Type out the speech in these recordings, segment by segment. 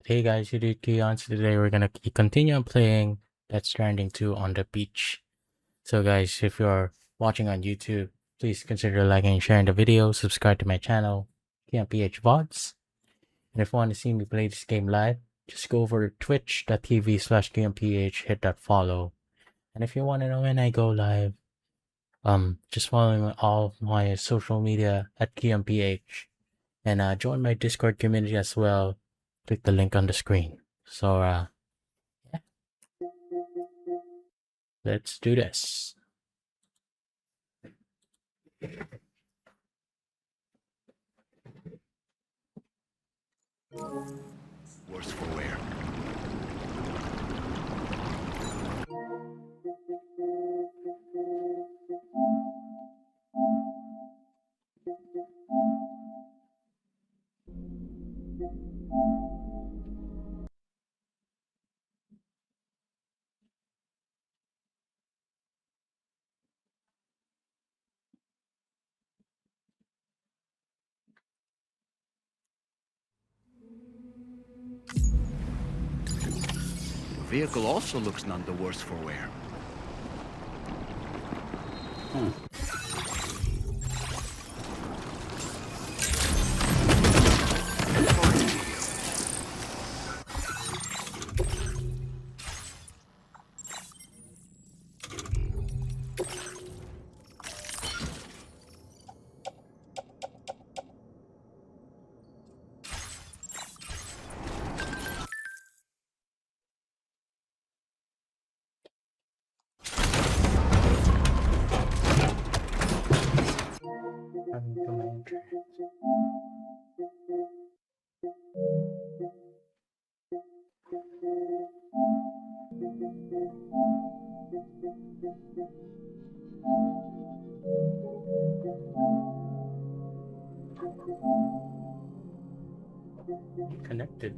Hey guys, you did Keon. So today we're gonna continue on playing that Stranding 2 on the beach. So guys, if you're watching on YouTube, please consider liking and sharing the video, subscribe to my channel, Keon PH VODs. And if you want to see me play this game live, just go over to twitch.tv/Keon PH, hit that follow. And if you want to know when I go live, just follow me on all of my social media at Keon PH. And join my Discord community as well. Click the link on the screen. So yeah, let's do this. Worse for wear. The vehicle also looks none the worse for wear. Connected.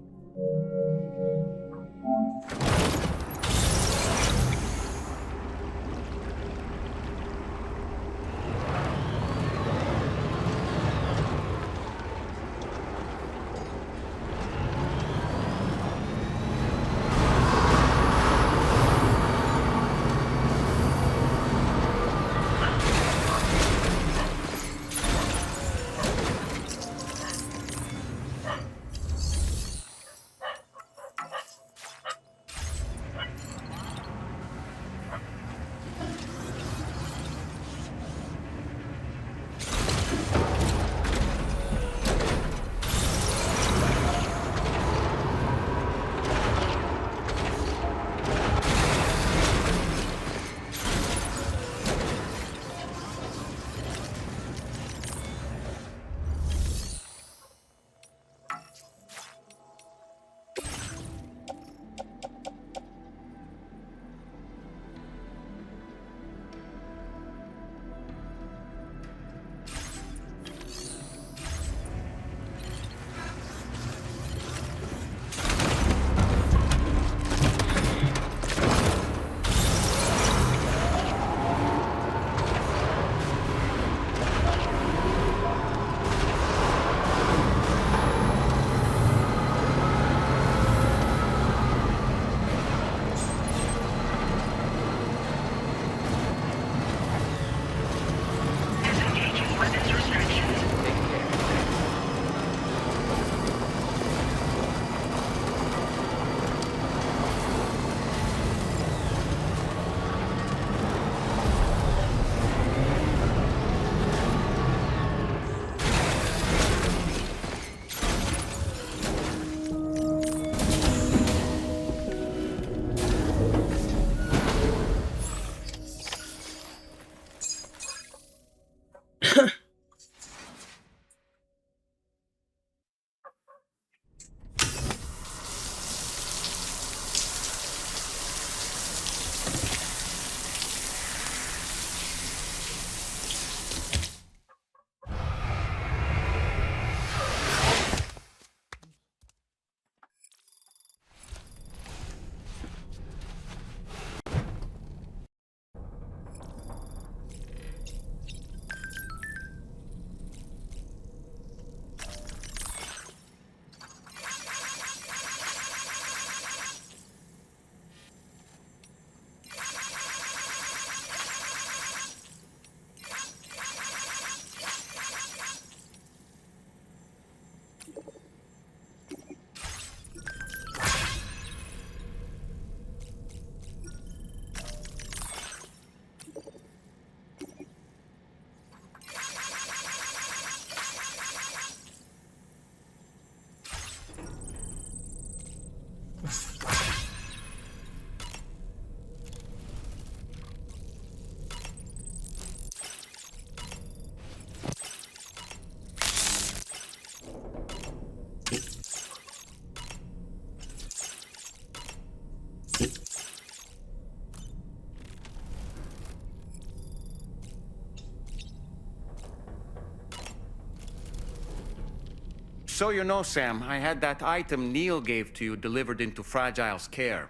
So you know, Sam, I had that item Neil gave to you delivered into Fragile's care.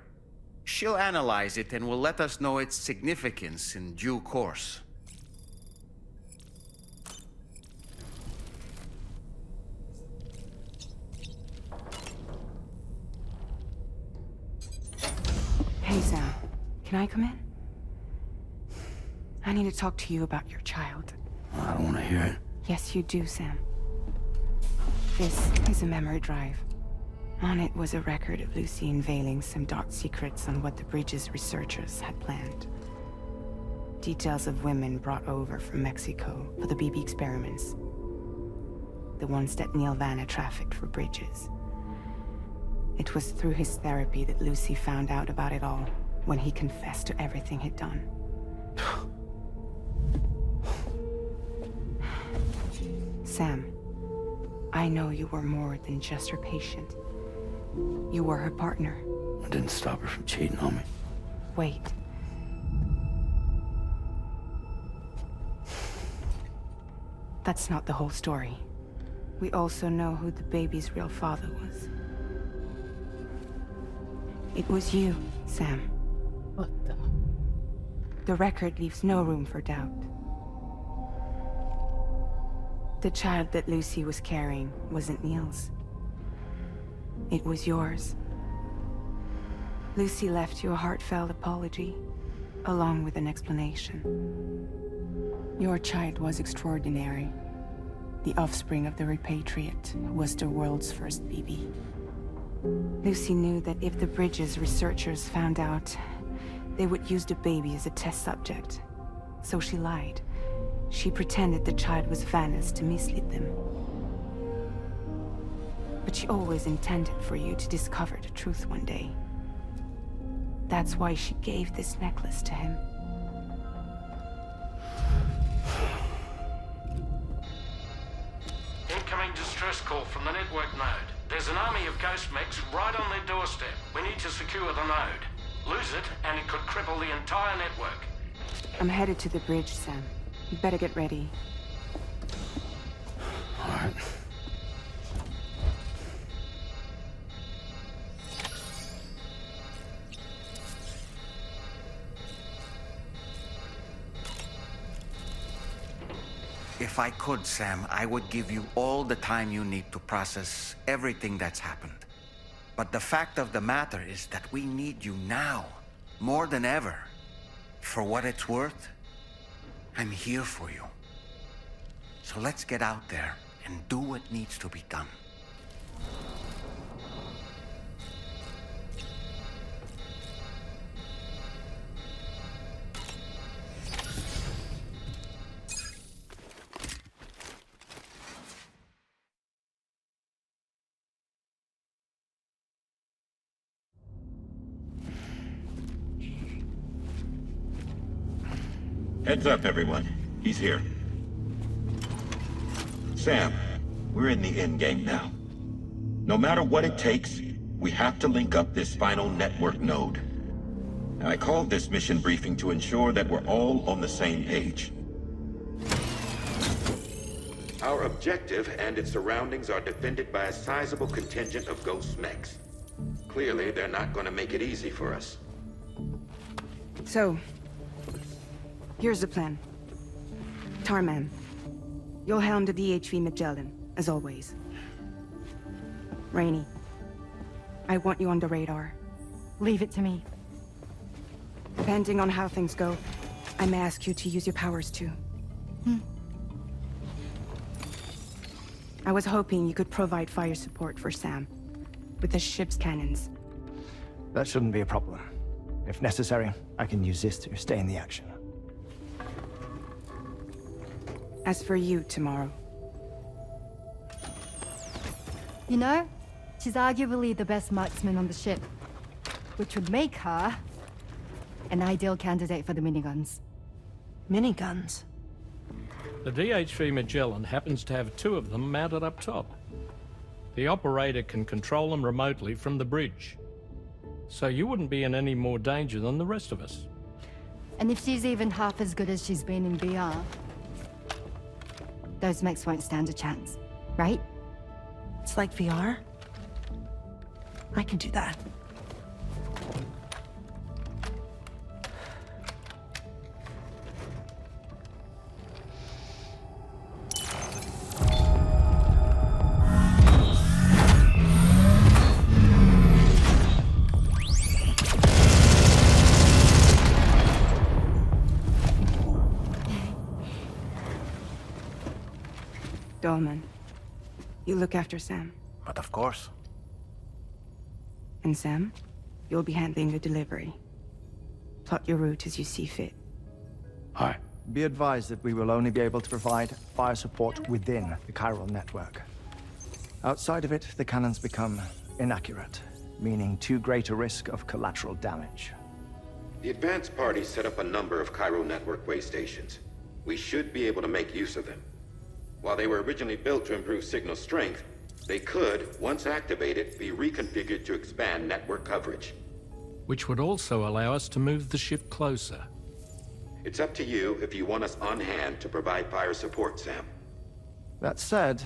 She'll analyze it and will let us know its significance in due course. Hey, Sam. Can I come in? I need to talk to you about your child. I don't want to hear it. Yes, you do, Sam. This is a memory drive. On it was a record of Lucy unveiling some dark secrets on what the Bridges researchers had planned. Details of women brought over from Mexico for the BB experiments. The ones that Neil Vanna trafficked for Bridges. It was through his therapy that Lucy found out about it all, when he confessed to everything he'd done. Sam, I know you were more than just her patient. You were her partner. I didn't stop her from cheating on me. Wait. That's not the whole story. We also know who the baby's real father was. It was you, Sam. What the? The record leaves no room for doubt. The child that Lucy was carrying wasn't Neil's. It was yours. Lucy left you a heartfelt apology, along with an explanation. Your child was extraordinary. The offspring of the repatriate who was the world's first BB. Lucy knew that if the Bridges researchers found out, they would use the baby as a test subject. So she lied. She pretended the child was Vanna's to mislead them. But she always intended for you to discover the truth one day. That's why she gave this necklace to him. Incoming distress call from the network node. There's an army of ghost mechs right on their doorstep. We need to secure the node. Lose it, and it could cripple the entire network. I'm headed to the bridge, Sam. You better get ready. All right. If I could, Sam, I would give you all the time you need to process everything that's happened. But the fact of the matter is that we need you now, more than ever. For what it's worth, I'm here for you. So let's get out there and do what needs to be done. Heads up, everyone. He's here. Sam, we're in the end game now. No matter what it takes, we have to link up this final network node. I called this mission briefing to ensure that we're all on the same page. Our objective and its surroundings are defended by a sizable contingent of ghost mechs. Clearly, they're not going to make it easy for us. So, here's the plan. Tarman, you'll helm the DHV Magellan, as always. Rainey, I want you on the radar. Leave it to me. Depending on how things go, I may ask you to use your powers too. I was hoping you could provide fire support for Sam, with the ship's cannons. That shouldn't be a problem. If necessary, I can use this to stay in the action. As for you, tomorrow. You know, she's arguably the best marksman on the ship, which would make her an ideal candidate for the miniguns. Miniguns? The DHV Magellan happens to have 2 of them mounted up top. The operator can control them remotely from the bridge. So you wouldn't be in any more danger than the rest of us. And if she's even half as good as she's been in BR, those mechs won't stand a chance, right? It's like VR? I can do that. Dolman, you look after Sam. But of course. And Sam, you'll be handling the delivery. Plot your route as you see fit. All right. Be advised that we will only be able to provide fire support within the chiral network. Outside of it, the cannons become inaccurate, meaning too great a risk of collateral damage. The advanced party set up a number of chiral network way stations. We should be able to make use of them. While they were originally built to improve signal strength, they could, once activated, be reconfigured to expand network coverage. Which would also allow us to move the ship closer. It's up to you if you want us on hand to provide fire support, Sam. That said,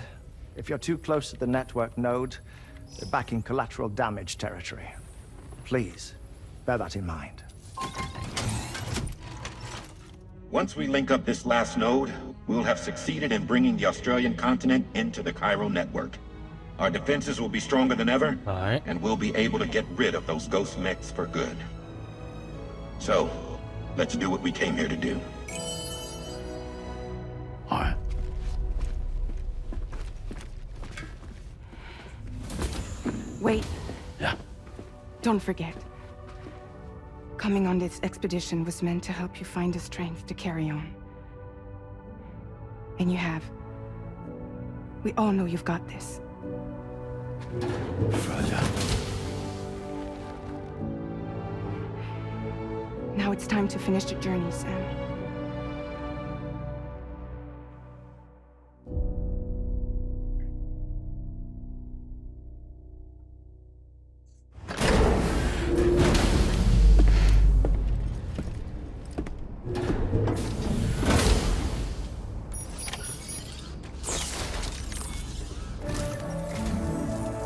if you're too close to the network node, you're back in collateral damage territory. Please, bear that in mind. Once we link up this last node, we'll have succeeded in bringing the Australian continent into the chiral network. Our defenses will be stronger than ever, Alright. and we'll be able to get rid of those ghost mechs for good. So, let's do what we came here to do. All right. Wait, Yeah. don't forget. Coming on this expedition was meant to help you find the strength to carry on. And you have. We all know you've got this. Fragile. Now it's time to finish the journey, Sam.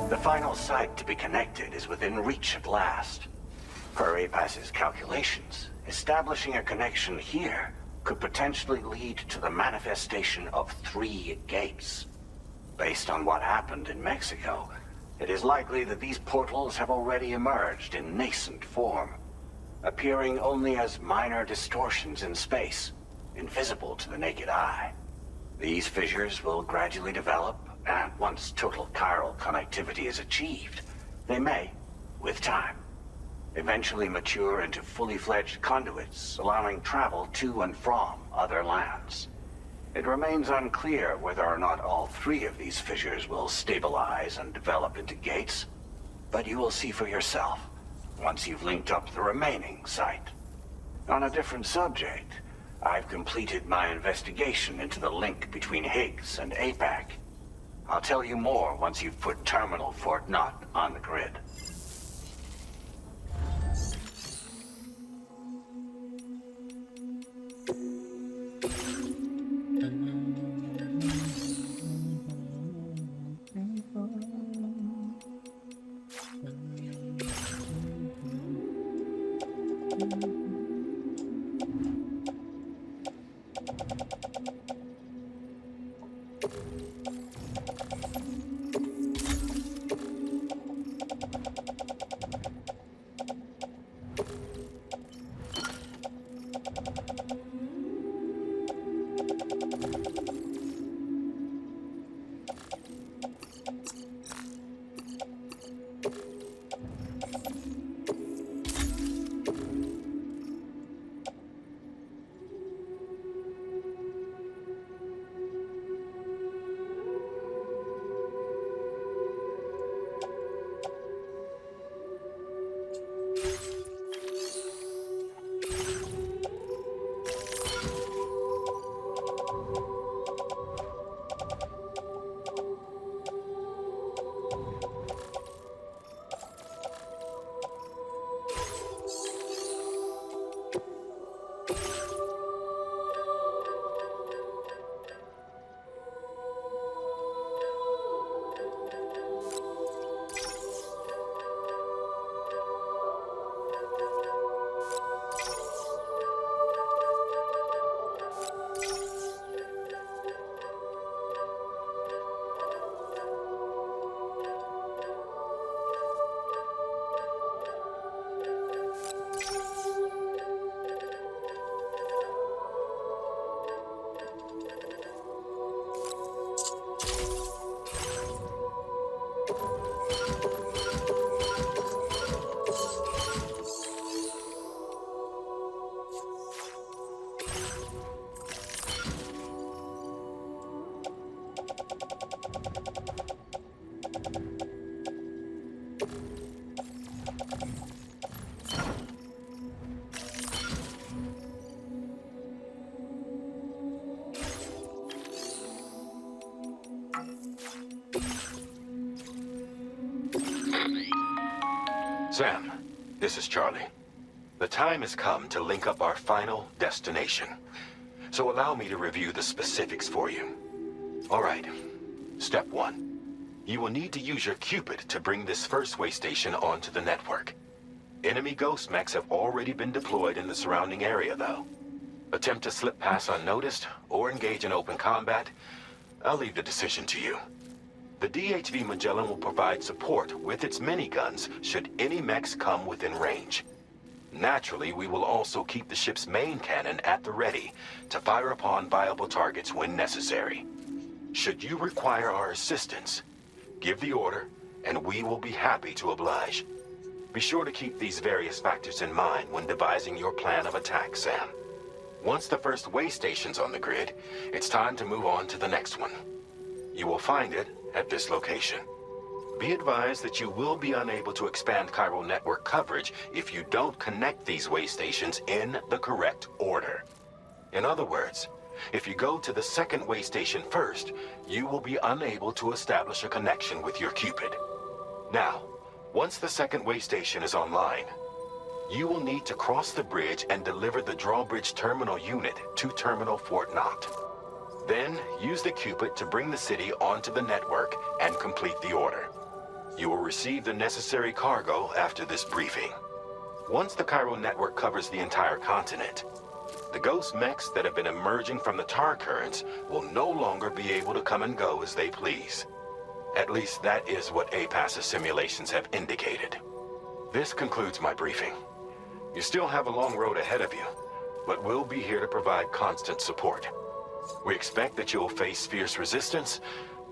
The final site to be connected is within reach at last. Per APAS's calculations, establishing a connection here could potentially lead to the manifestation of 3 gates. Based on what happened in Mexico, it is likely that these portals have already emerged in nascent form, appearing only as minor distortions in space, invisible to the naked eye. These fissures will gradually develop, and once total chiral connectivity is achieved, they may, with time, eventually mature into fully fledged conduits, allowing travel to and from other lands. It remains unclear whether or not all 3 of these fissures will stabilize and develop into gates, but you will see for yourself once you've linked up the remaining site. On a different subject, I've completed my investigation into the link between Higgs and APAC. I'll tell you more once you've put Terminal Fort Knott on the grid. Sam, this is Charlie. The time has come to link up our final destination. So allow me to review the specifics for you. All right. Step 1. You will need to use your Cupid to bring this first way station onto the network. Enemy ghost mechs have already been deployed in the surrounding area, though. Attempt to slip past unnoticed or engage in open combat, I'll leave the decision to you. The DHV Magellan will provide support with its miniguns should any mechs come within range. Naturally, we will also keep the ship's main cannon at the ready to fire upon viable targets when necessary. Should you require our assistance, give the order, and we will be happy to oblige. Be sure to keep these various factors in mind when devising your plan of attack, Sam. Once the first way station's on the grid, it's time to move on to the next one. You will find it at this location. Be advised that you will be unable to expand chiral network coverage if you don't connect these way stations in the correct order. In other words, if you go to the second way station first, you will be unable to establish a connection with your Cupid. Now, once the second way station is online, you will need to cross the bridge and deliver the drawbridge terminal unit to Terminal Fort Knott. Then, use the Cupid to bring the city onto the network and complete the order. You will receive the necessary cargo after this briefing. Once the chiral network covers the entire continent, the ghost mechs that have been emerging from the tar currents will no longer be able to come and go as they please. At least that is what APAS's simulations have indicated. This concludes my briefing. You still have a long road ahead of you, but we'll be here to provide constant support. We expect that you will face fierce resistance,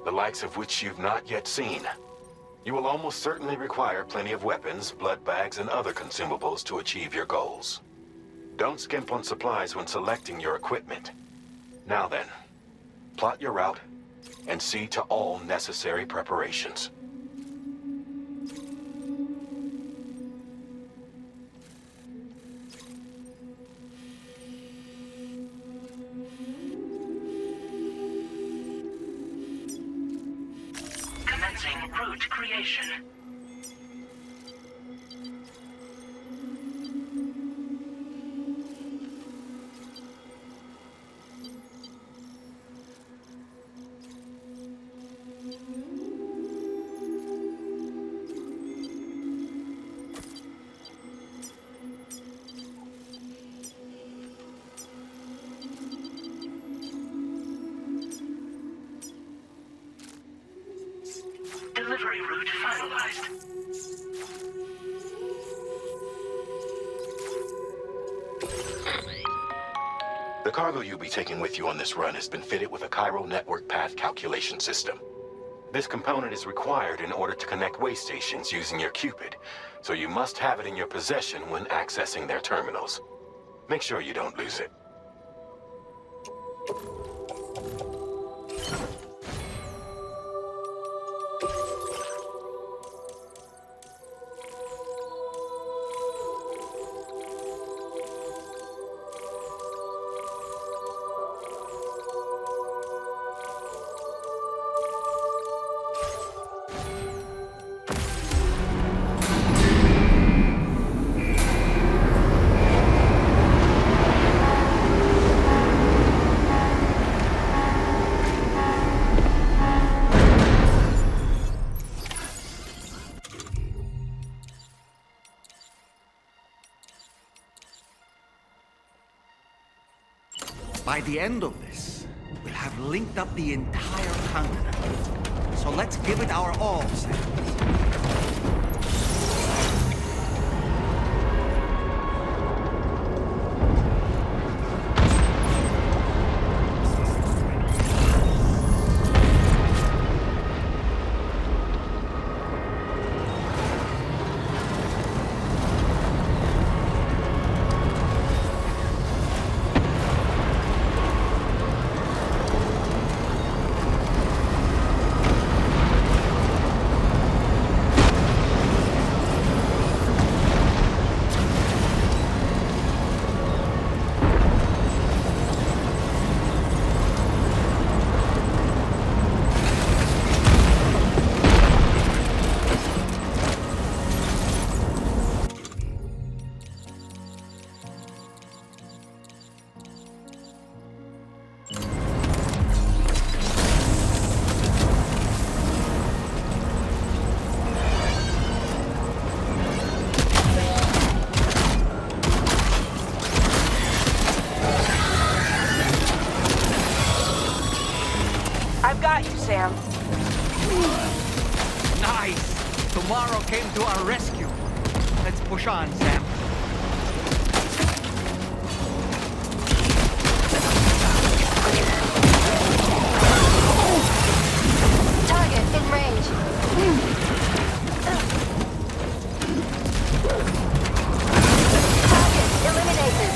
the likes of which you've not yet seen. You will almost certainly require plenty of weapons, blood bags, and other consumables to achieve your goals. Don't skimp on supplies when selecting your equipment. Now then, plot your route and see to all necessary preparations. Commencing route creation. Delivery route finalized. The cargo you'll be taking with you on this run has been fitted with a chiral network path calculation system. This component is required in order to connect way stations using your Cupid, so you must have it in your possession when accessing their terminals. Make sure you don't lose it. By the end of this, we'll have linked up the entire continent. So let's give it our all, Sam. Push on, Sam. Target in range. Target eliminated.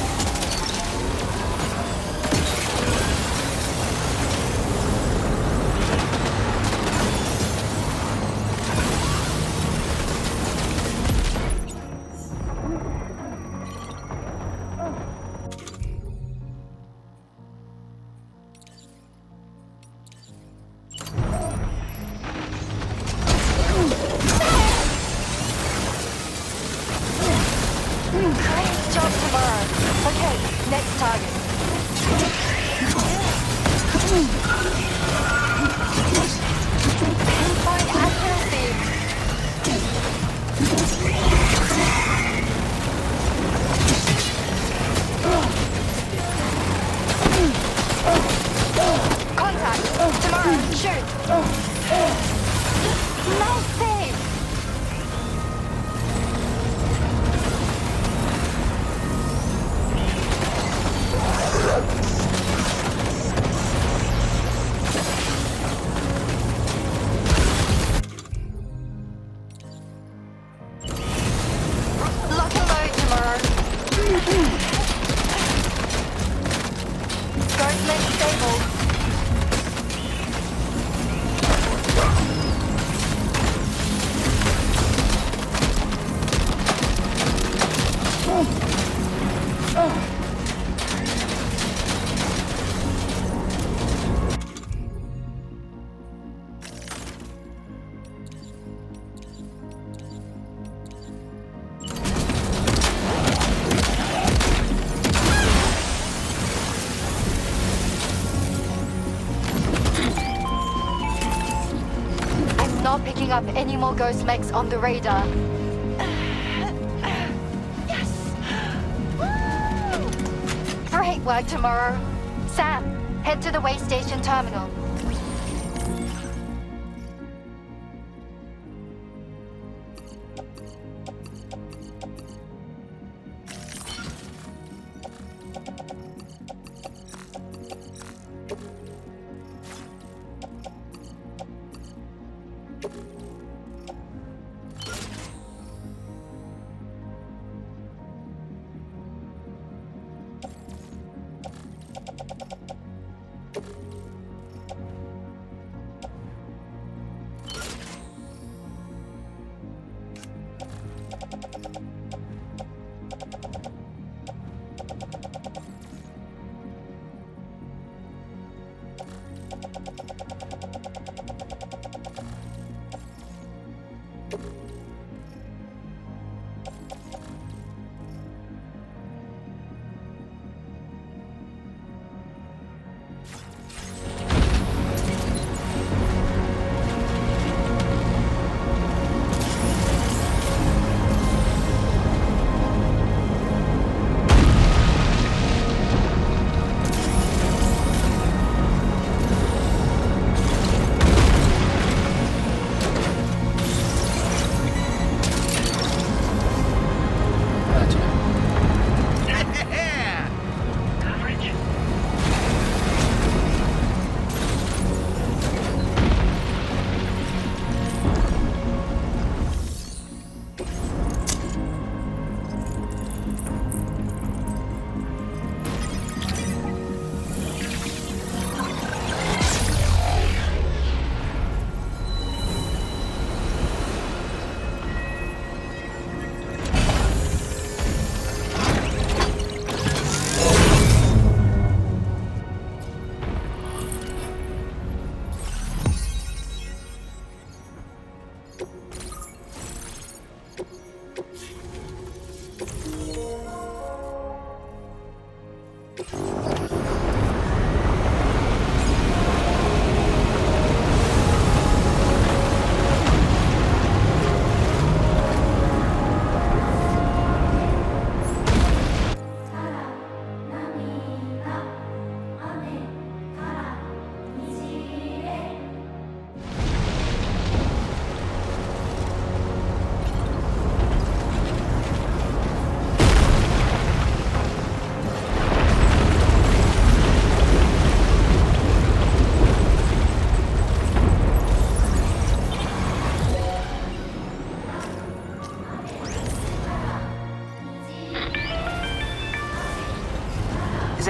Great job tomorrow. Okay, next target. Pinpoint accuracy. Contact. Tomorrow, shoot. Nice save. Lock and load tomorrow. Ghost link stable. I'm not picking up any more ghost mechs on the radar. Yes! Woo! Great work tomorrow. Sam, head to the way station terminal.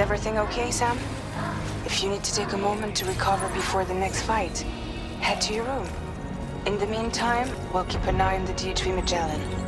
everything okay, Sam? If you need to take a moment to recover before the next fight, head to your room. In the meantime, we'll keep an eye on the DHV Magellan.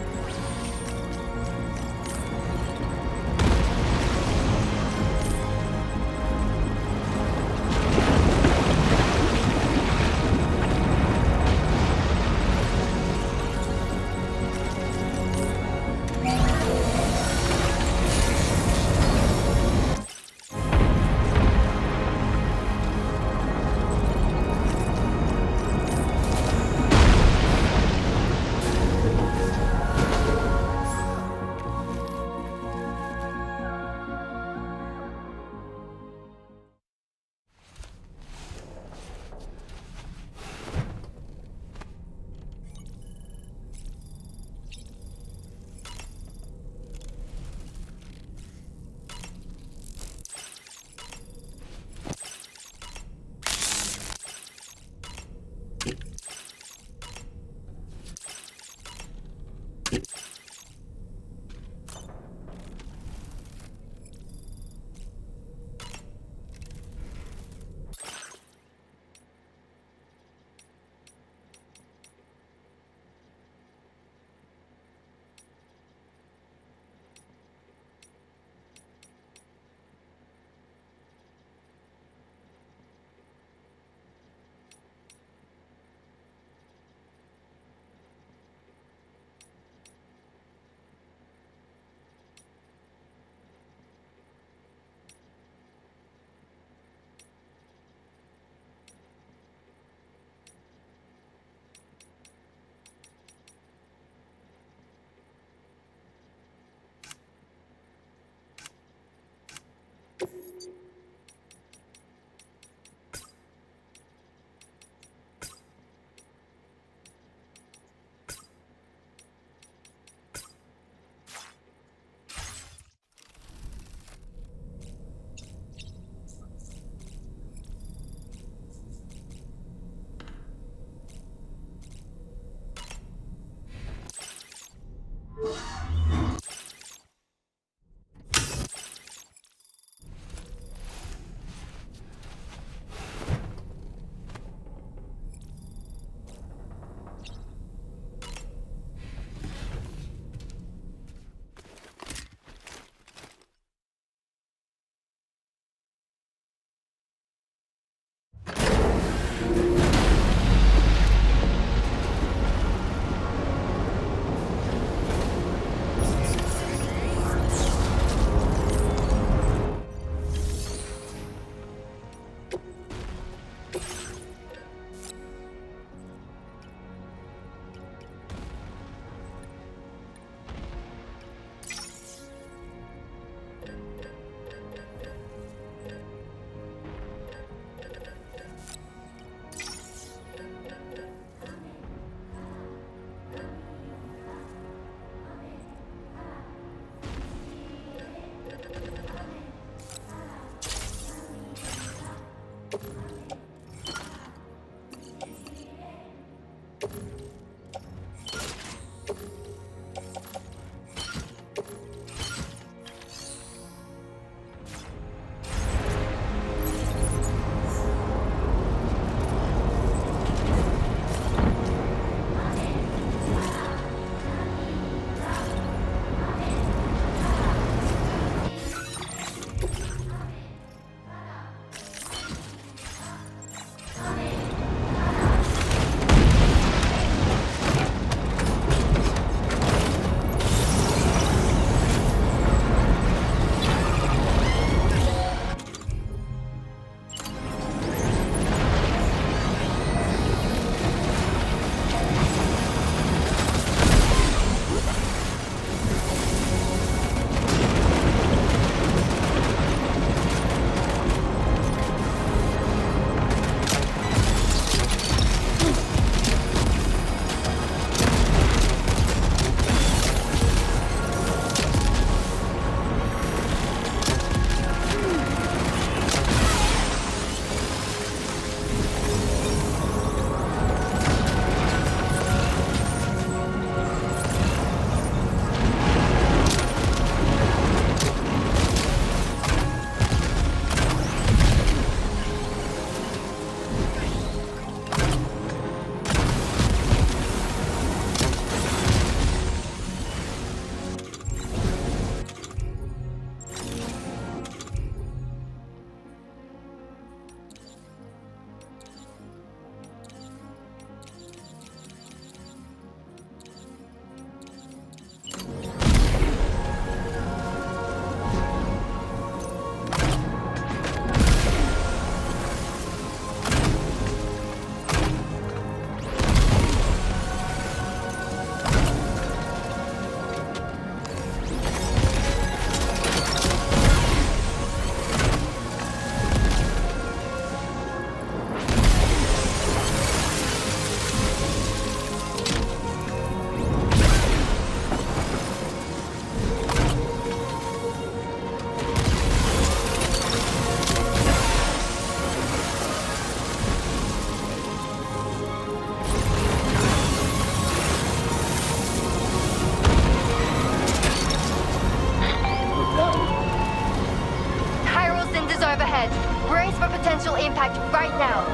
contact right now.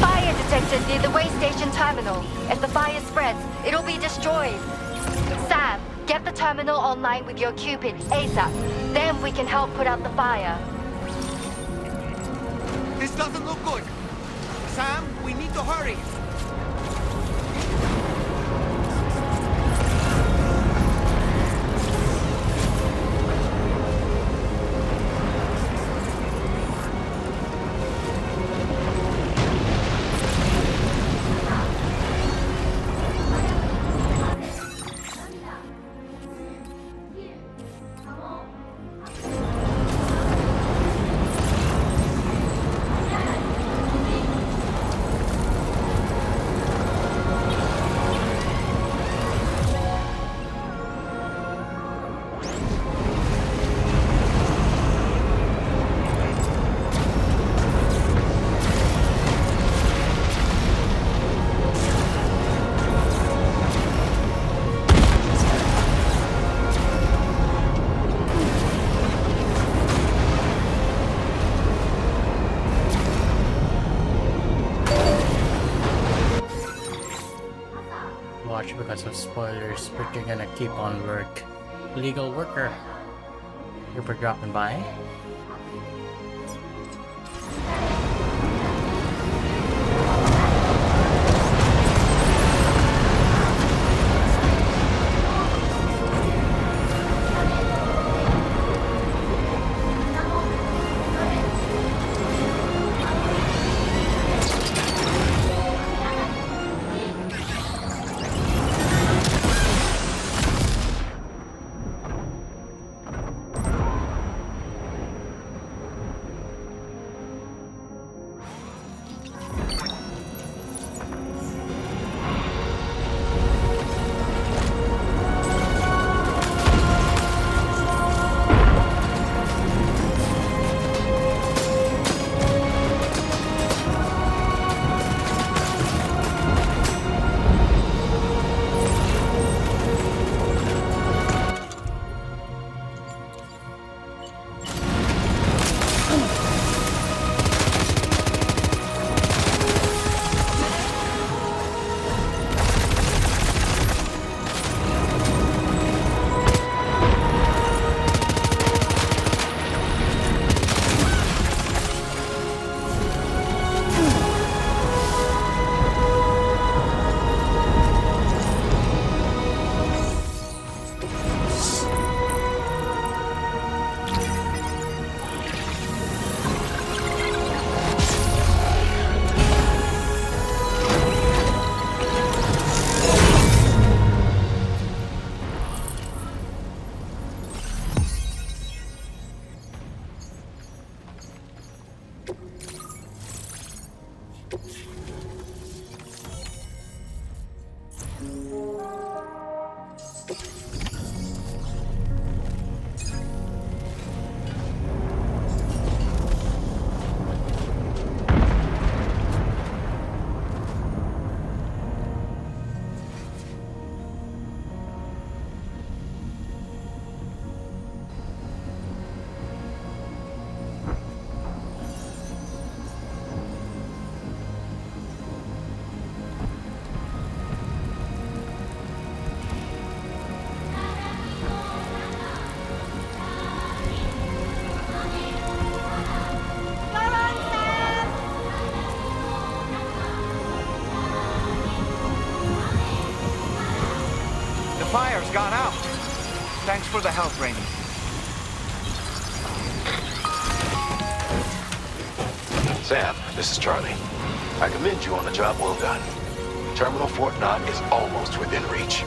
Fire detected near the way station terminal. If the fire spreads, it'll be destroyed. Sam, get the terminal online with your Cupid ASAP. Then we can help put out the fire. This doesn't look good. Sam, we need to hurry. Watch because of spoilers, but you're gonna keep on work. Legal worker. You're for dropping by. Fire's gone out. Thanks for the help, Rainy. Sam, this is Charlie. I commend you on the job well done. Terminal Fort Knott is almost within reach.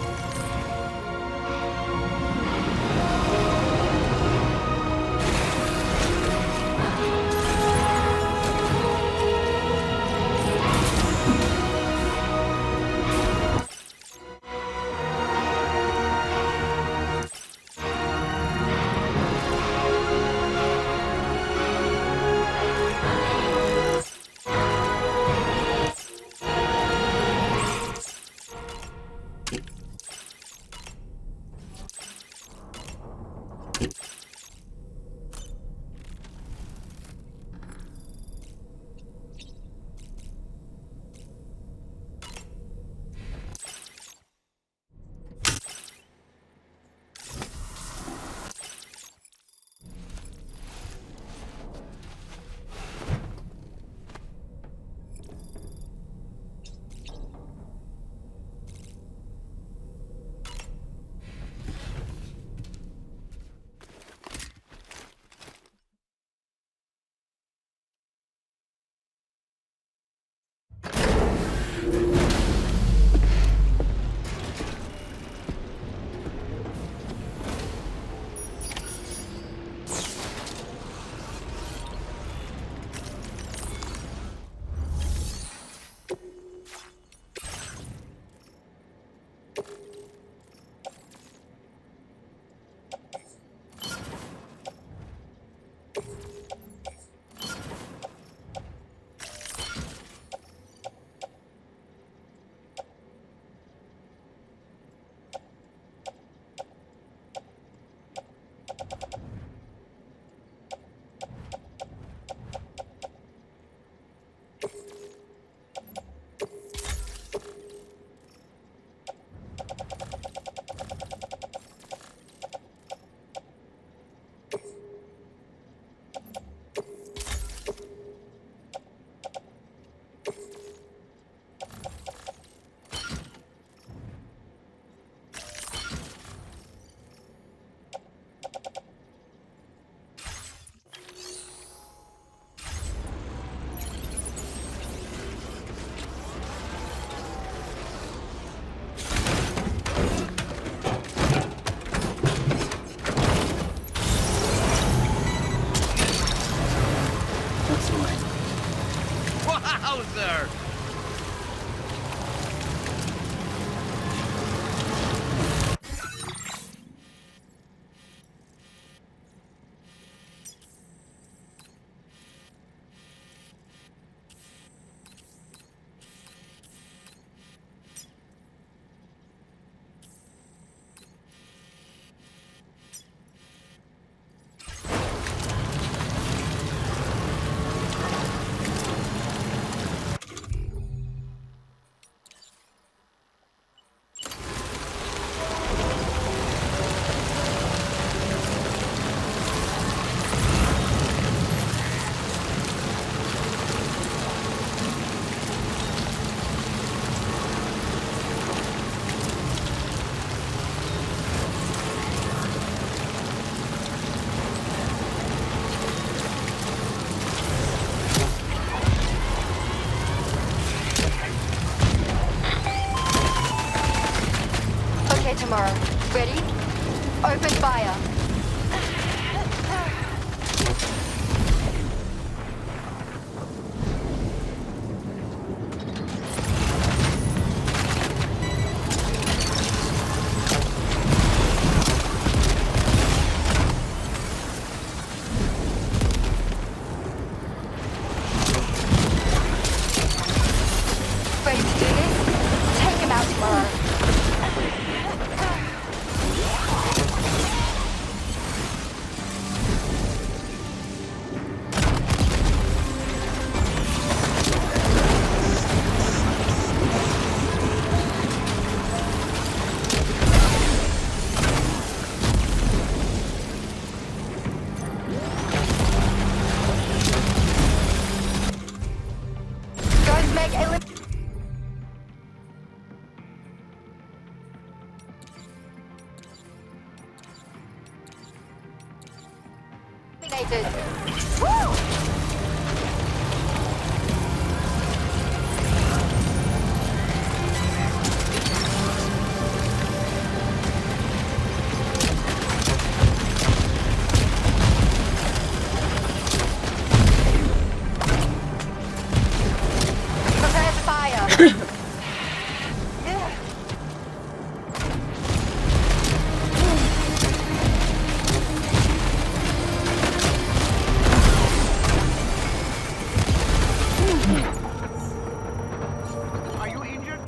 Excellent. Wowzer! Okay, tomorrow. Ready? Open fire. Ready to do this? Take him out tomorrow. Don't make eliminated. Woo! Prepare to fire. Are you injured?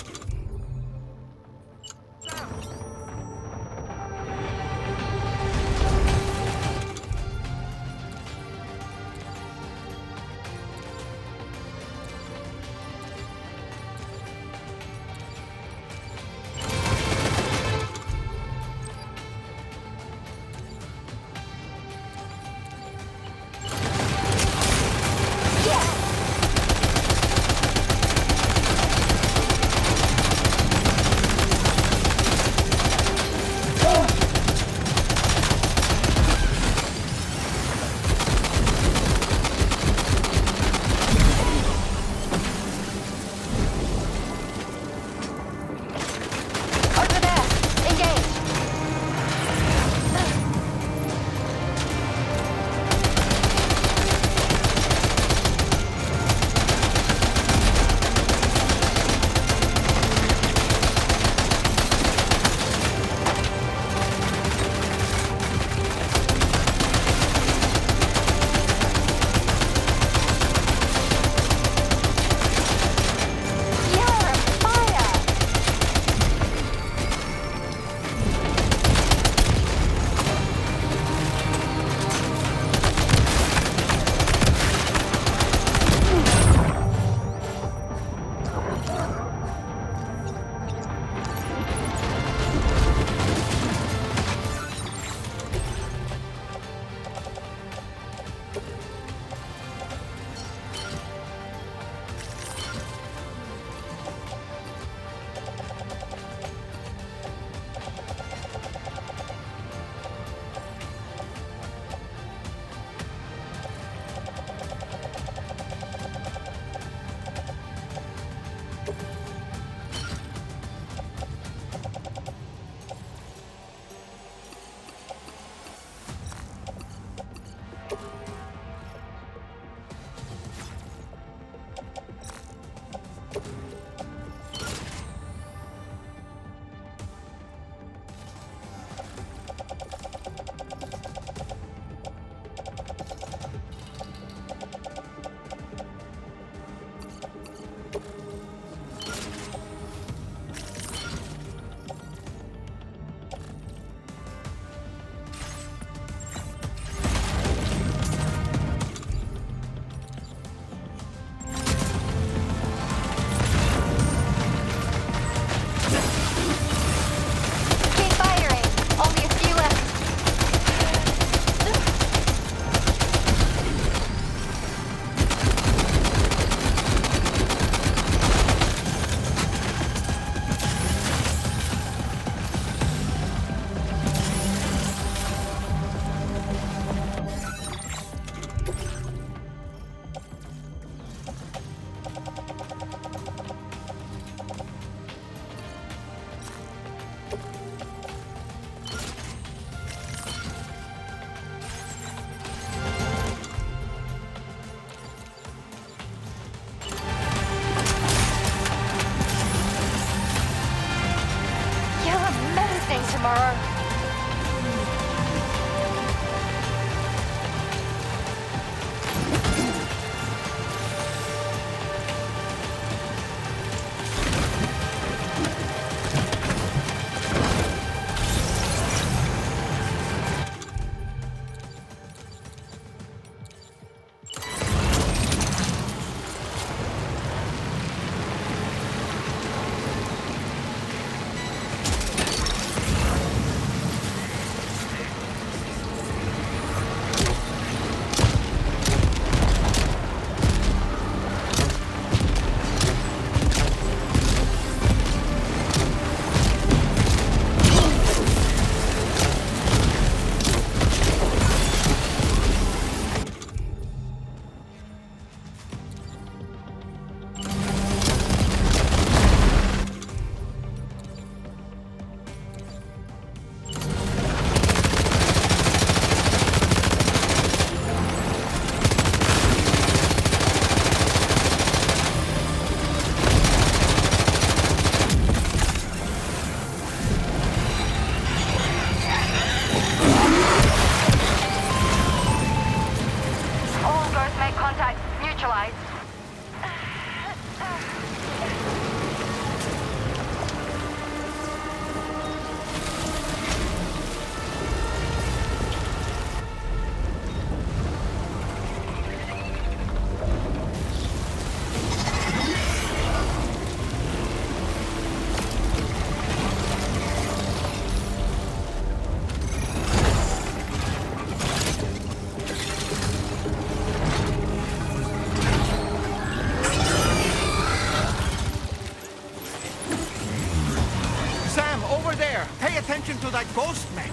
Sam, over there! Pay attention to that ghost mech!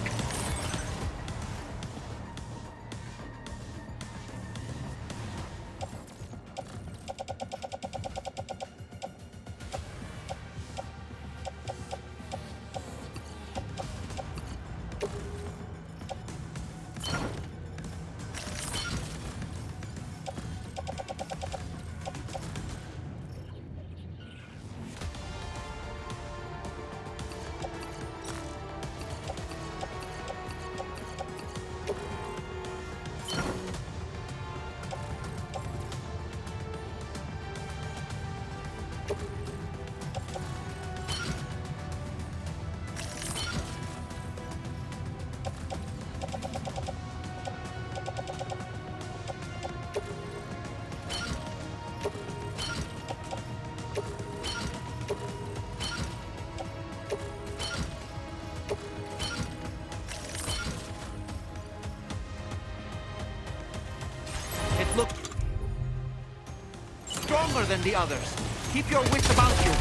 It looks stronger than the others. Keep your wits about you.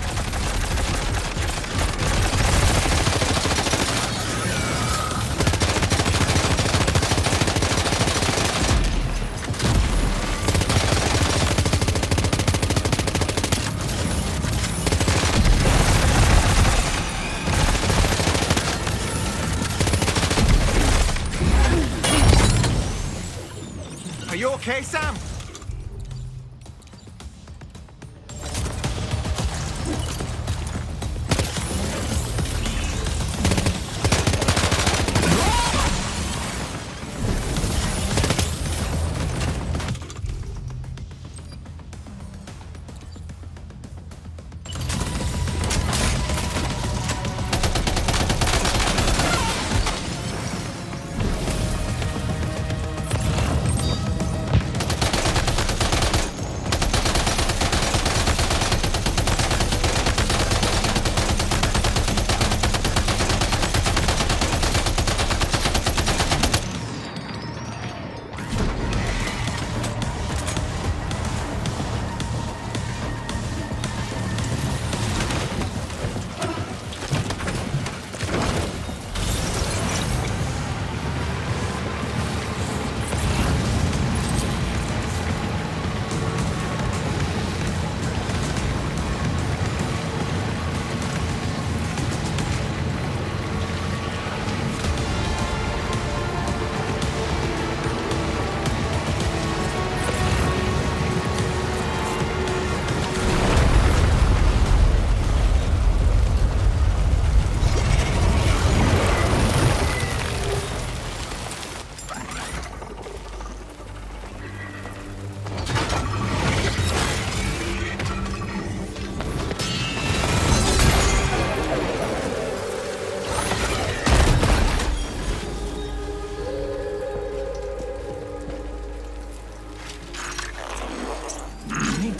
Are you okay, Sam?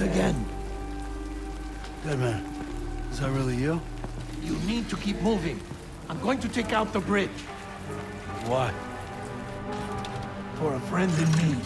Again. Deadman, is that really you? You need to keep moving. I'm going to take out the bridge. Why? For a friend in need.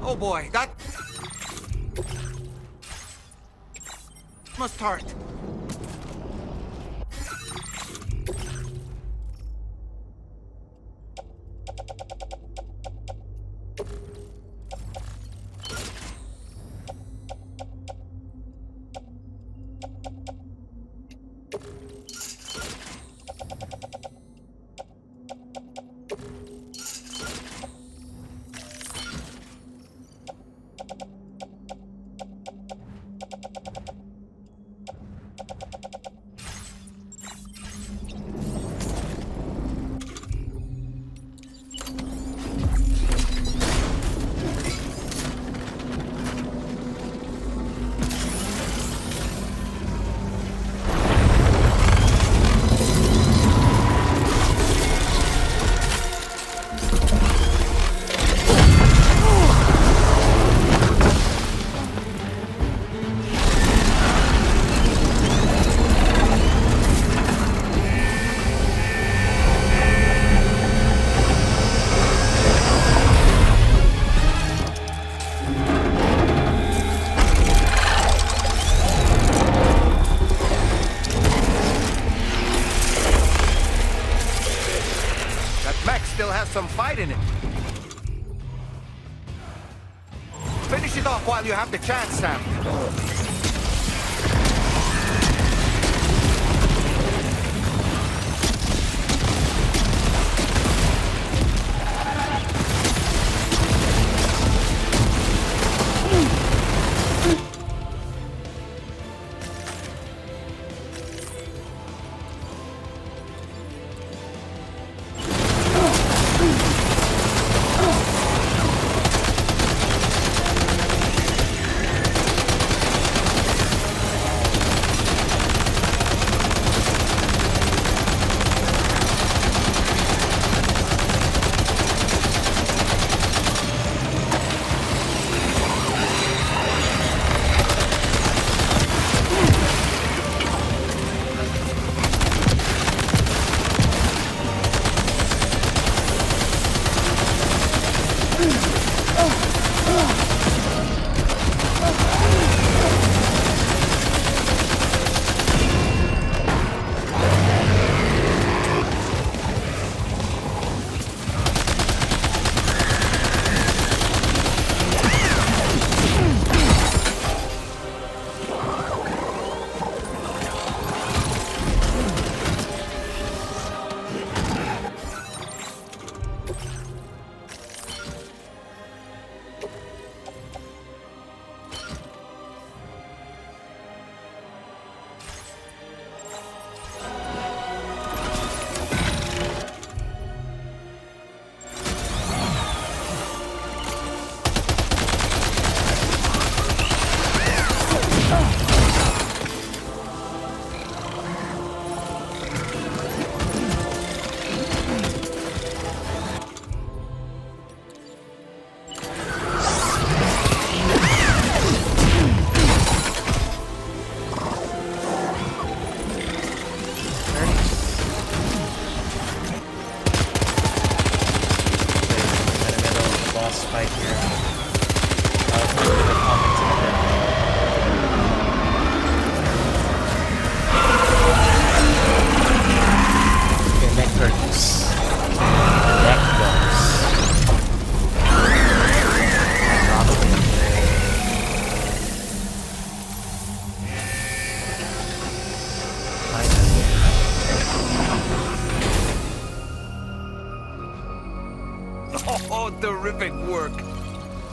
Oh boy, that must hurt. Still has some fight in it. Finish it off while you have the chance, Sam.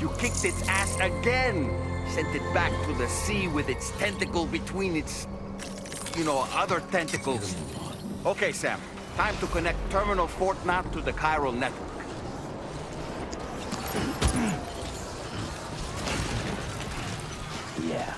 You kicked its ass again! Sent it back to the sea with its tentacle between its... other tentacles. Okay, Sam. Time to connect Terminal Fort Knot to the chiral network. Yeah.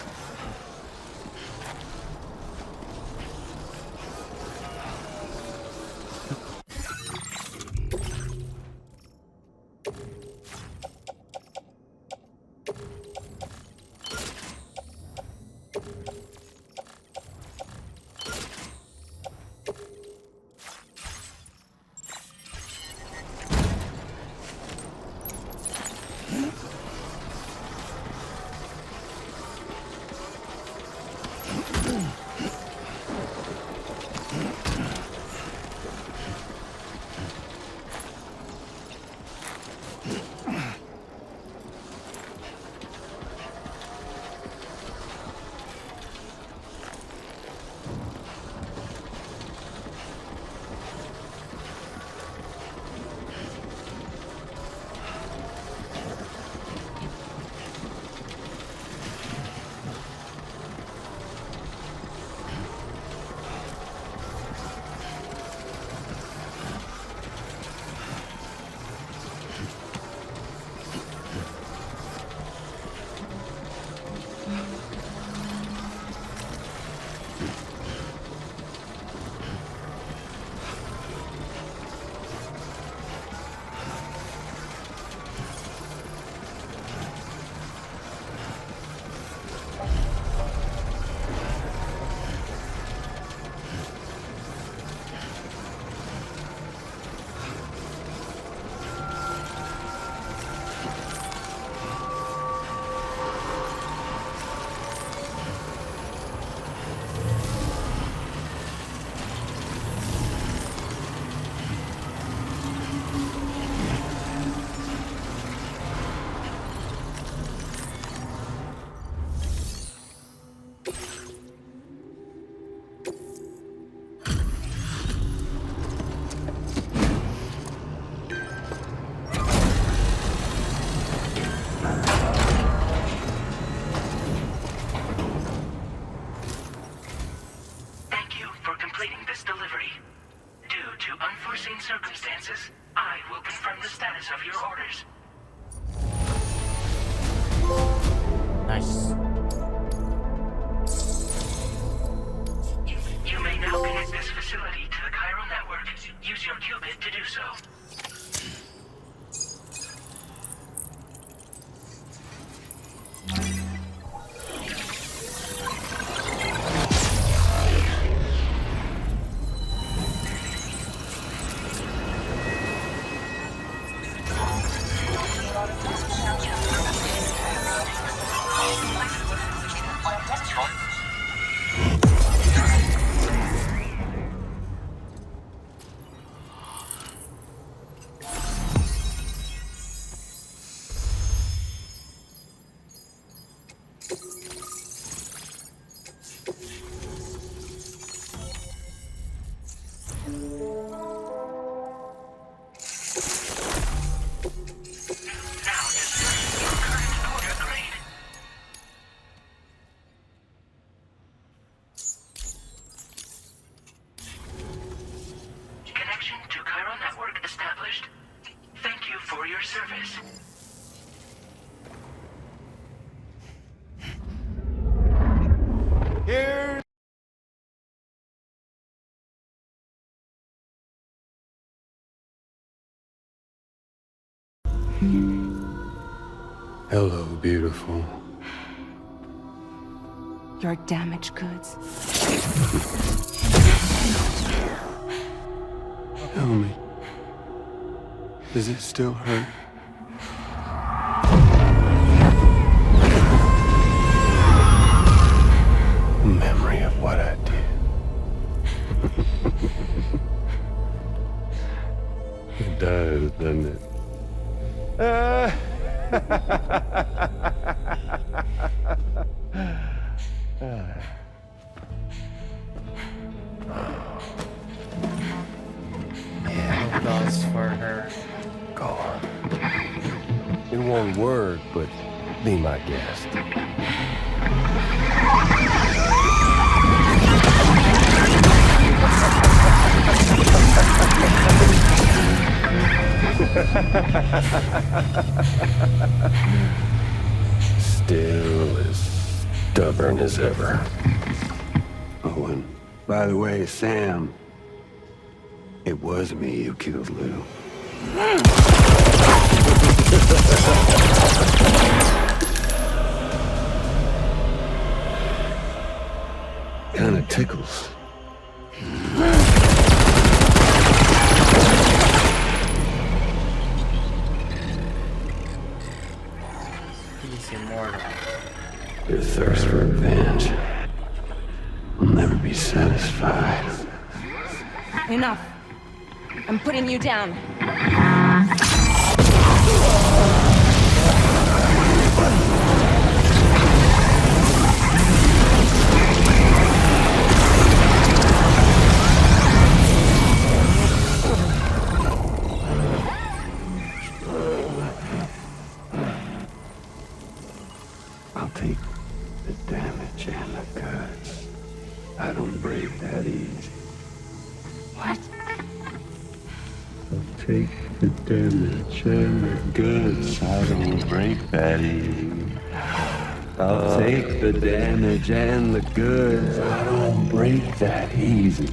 circumstances, I will confirm the status of your orders. Nice. You may now connect this facility to the chiral network. Use your qubit to do so. Connection to chiral network established. Thank you for your service. Here. Hello, beautiful. Your damaged goods. Tell me, does it still hurt? Memory of what I did. It does, doesn't it? Applause for her. Go on. but be my guest. Still as stubborn as ever. Oh, and by the way, Sam, it was me who killed Lou. Kinda tickles. He's immortal. Your thirst for revenge will never be satisfied. Enough. I'm putting you down. I'll take the damage and the cuts. I don't break that easy. What? I'll take the damage and the goods. I don't break that easy. I'll take the damage and the goods. I don't break that easy.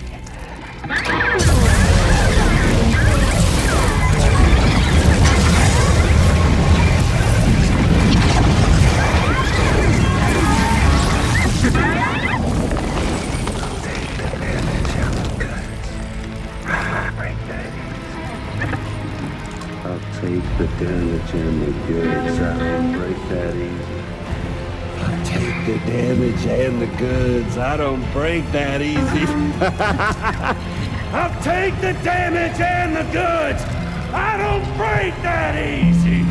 I'll take the damage and the goods. I don't break that easy. I'll take the damage and the goods. I don't break that easy. I'll take the damage and the goods. I don't break that easy.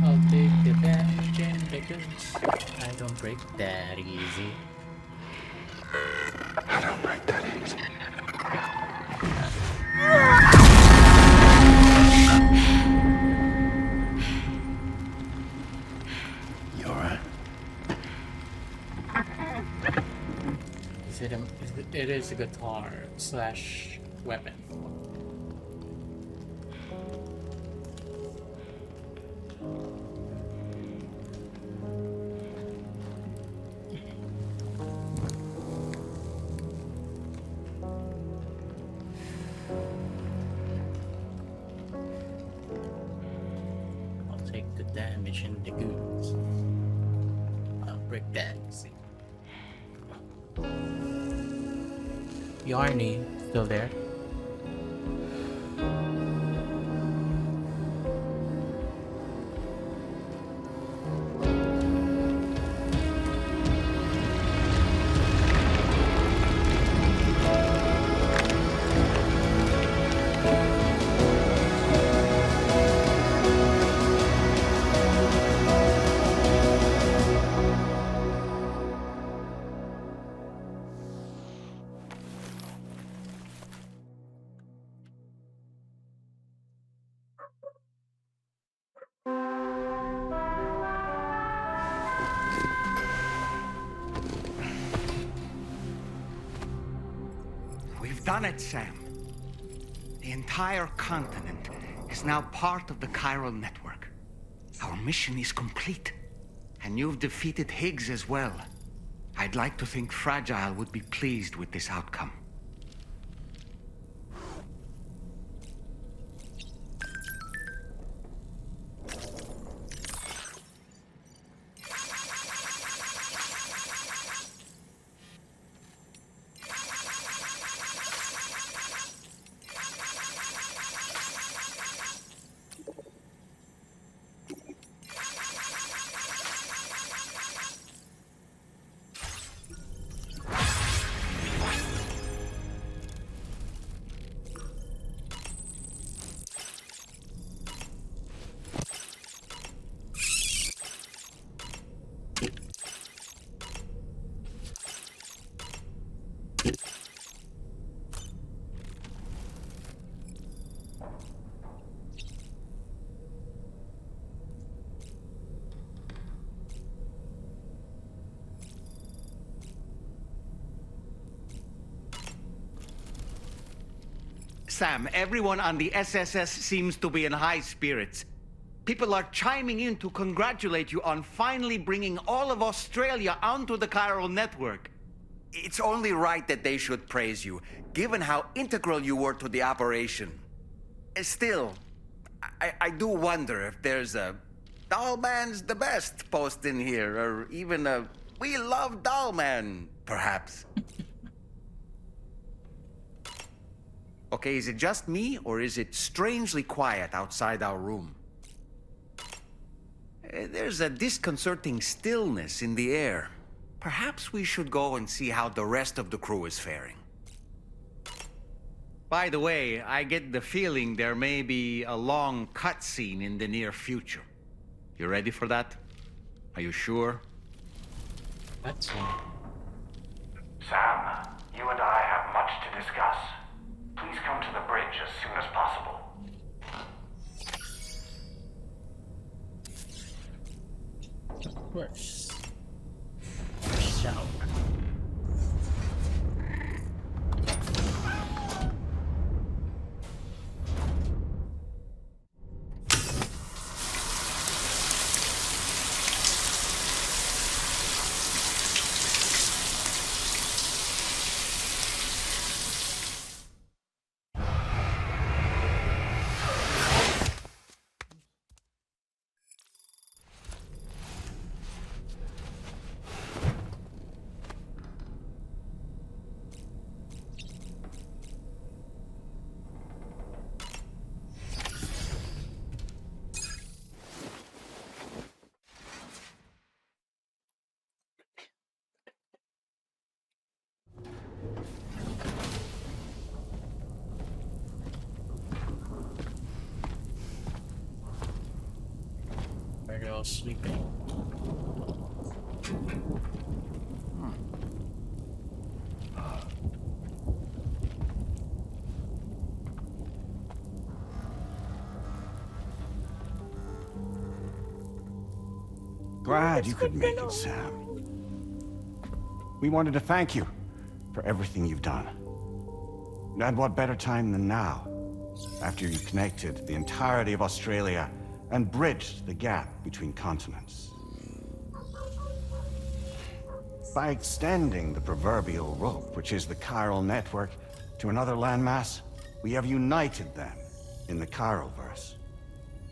I'll take the damage and the goods. I don't break that easy. I don't break that easy. You alright? It is a guitar slash weapon. I'll take the damage and the goods. I'll break that. See. Yarny still there? We've done it, Sam. The entire continent is now part of the chiral network. Our mission is complete. And you've defeated Higgs as well. I'd like to think Fragile would be pleased with this outcome. Sam, everyone on the SSS seems to be in high spirits. People are chiming in to congratulate you on finally bringing all of Australia onto the chiral network. It's only right that they should praise you, given how integral you were to the operation. Still, I do wonder if there's a Dollman's the best post in here, or even a We Love Dollman, perhaps. Okay, is it just me, or is it strangely quiet outside our room? There's a disconcerting stillness in the air. Perhaps we should go and see how the rest of the crew is faring. By the way, I get the feeling there may be a long cutscene in the near future. You ready for that? Are you sure? Cutscene. Sam, you and I have much to discuss. Please come to the bridge as soon as possible. Of course. Shout. They're all sleeping. Glad you could make it, Sam. We wanted to thank you for everything you've done. And what better time than now, after you connected the entirety of Australia and bridged the gap between continents. By extending the proverbial rope, which is the chiral network, to another landmass, we have united them in the Chiralverse.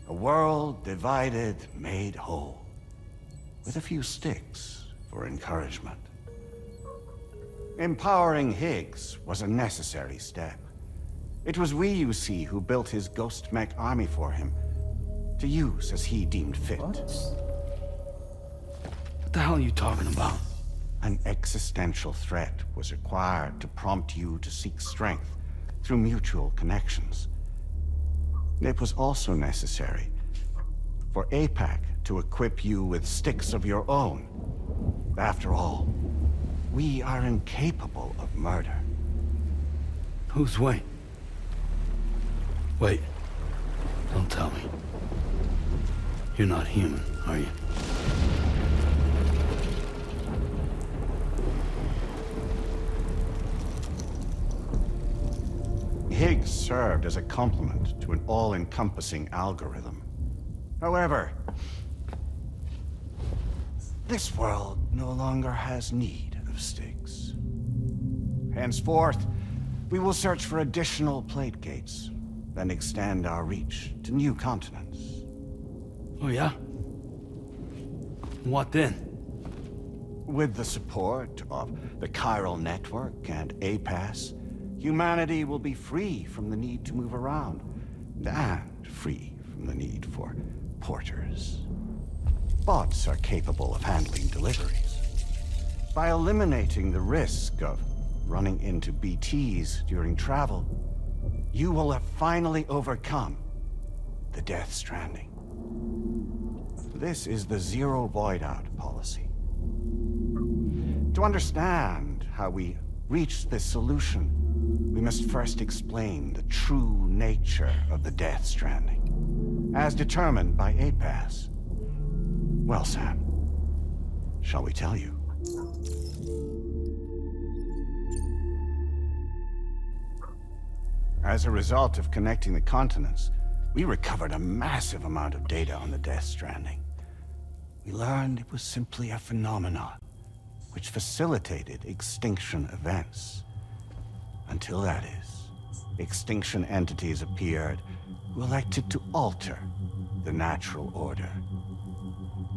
A world divided, made whole. With a few sticks for encouragement. Empowering Higgs was a necessary step. It was we, you see, who built his ghost mech army for him, to use as he deemed fit. What the hell are you talking about? An existential threat was required to prompt you to seek strength through mutual connections. It was also necessary for APAC to equip you with sticks of your own. After all, we are incapable of murder. Who's Wayne? Wait. Don't tell me. You're not human, are you? Higgs served as a complement to an all-encompassing algorithm. However, this world no longer has need of sticks. Henceforth, we will search for additional plate gates, then extend our reach to new continents. Oh yeah? What then? With the support of the chiral network and APAS, humanity will be free from the need to move around, and free from the need for porters. Bots are capable of handling deliveries. By eliminating the risk of running into BTs during travel, you will have finally overcome the Death Stranding. This is the Zero Void Out policy. To understand how we reached this solution, we must first explain the true nature of the Death Stranding, as determined by APAS. Well, Sam, shall we tell you? As a result of connecting the continents, we recovered a massive amount of data on the Death Stranding. We learned it was simply a phenomenon which facilitated extinction events. Until that is, extinction entities appeared who elected to alter the natural order.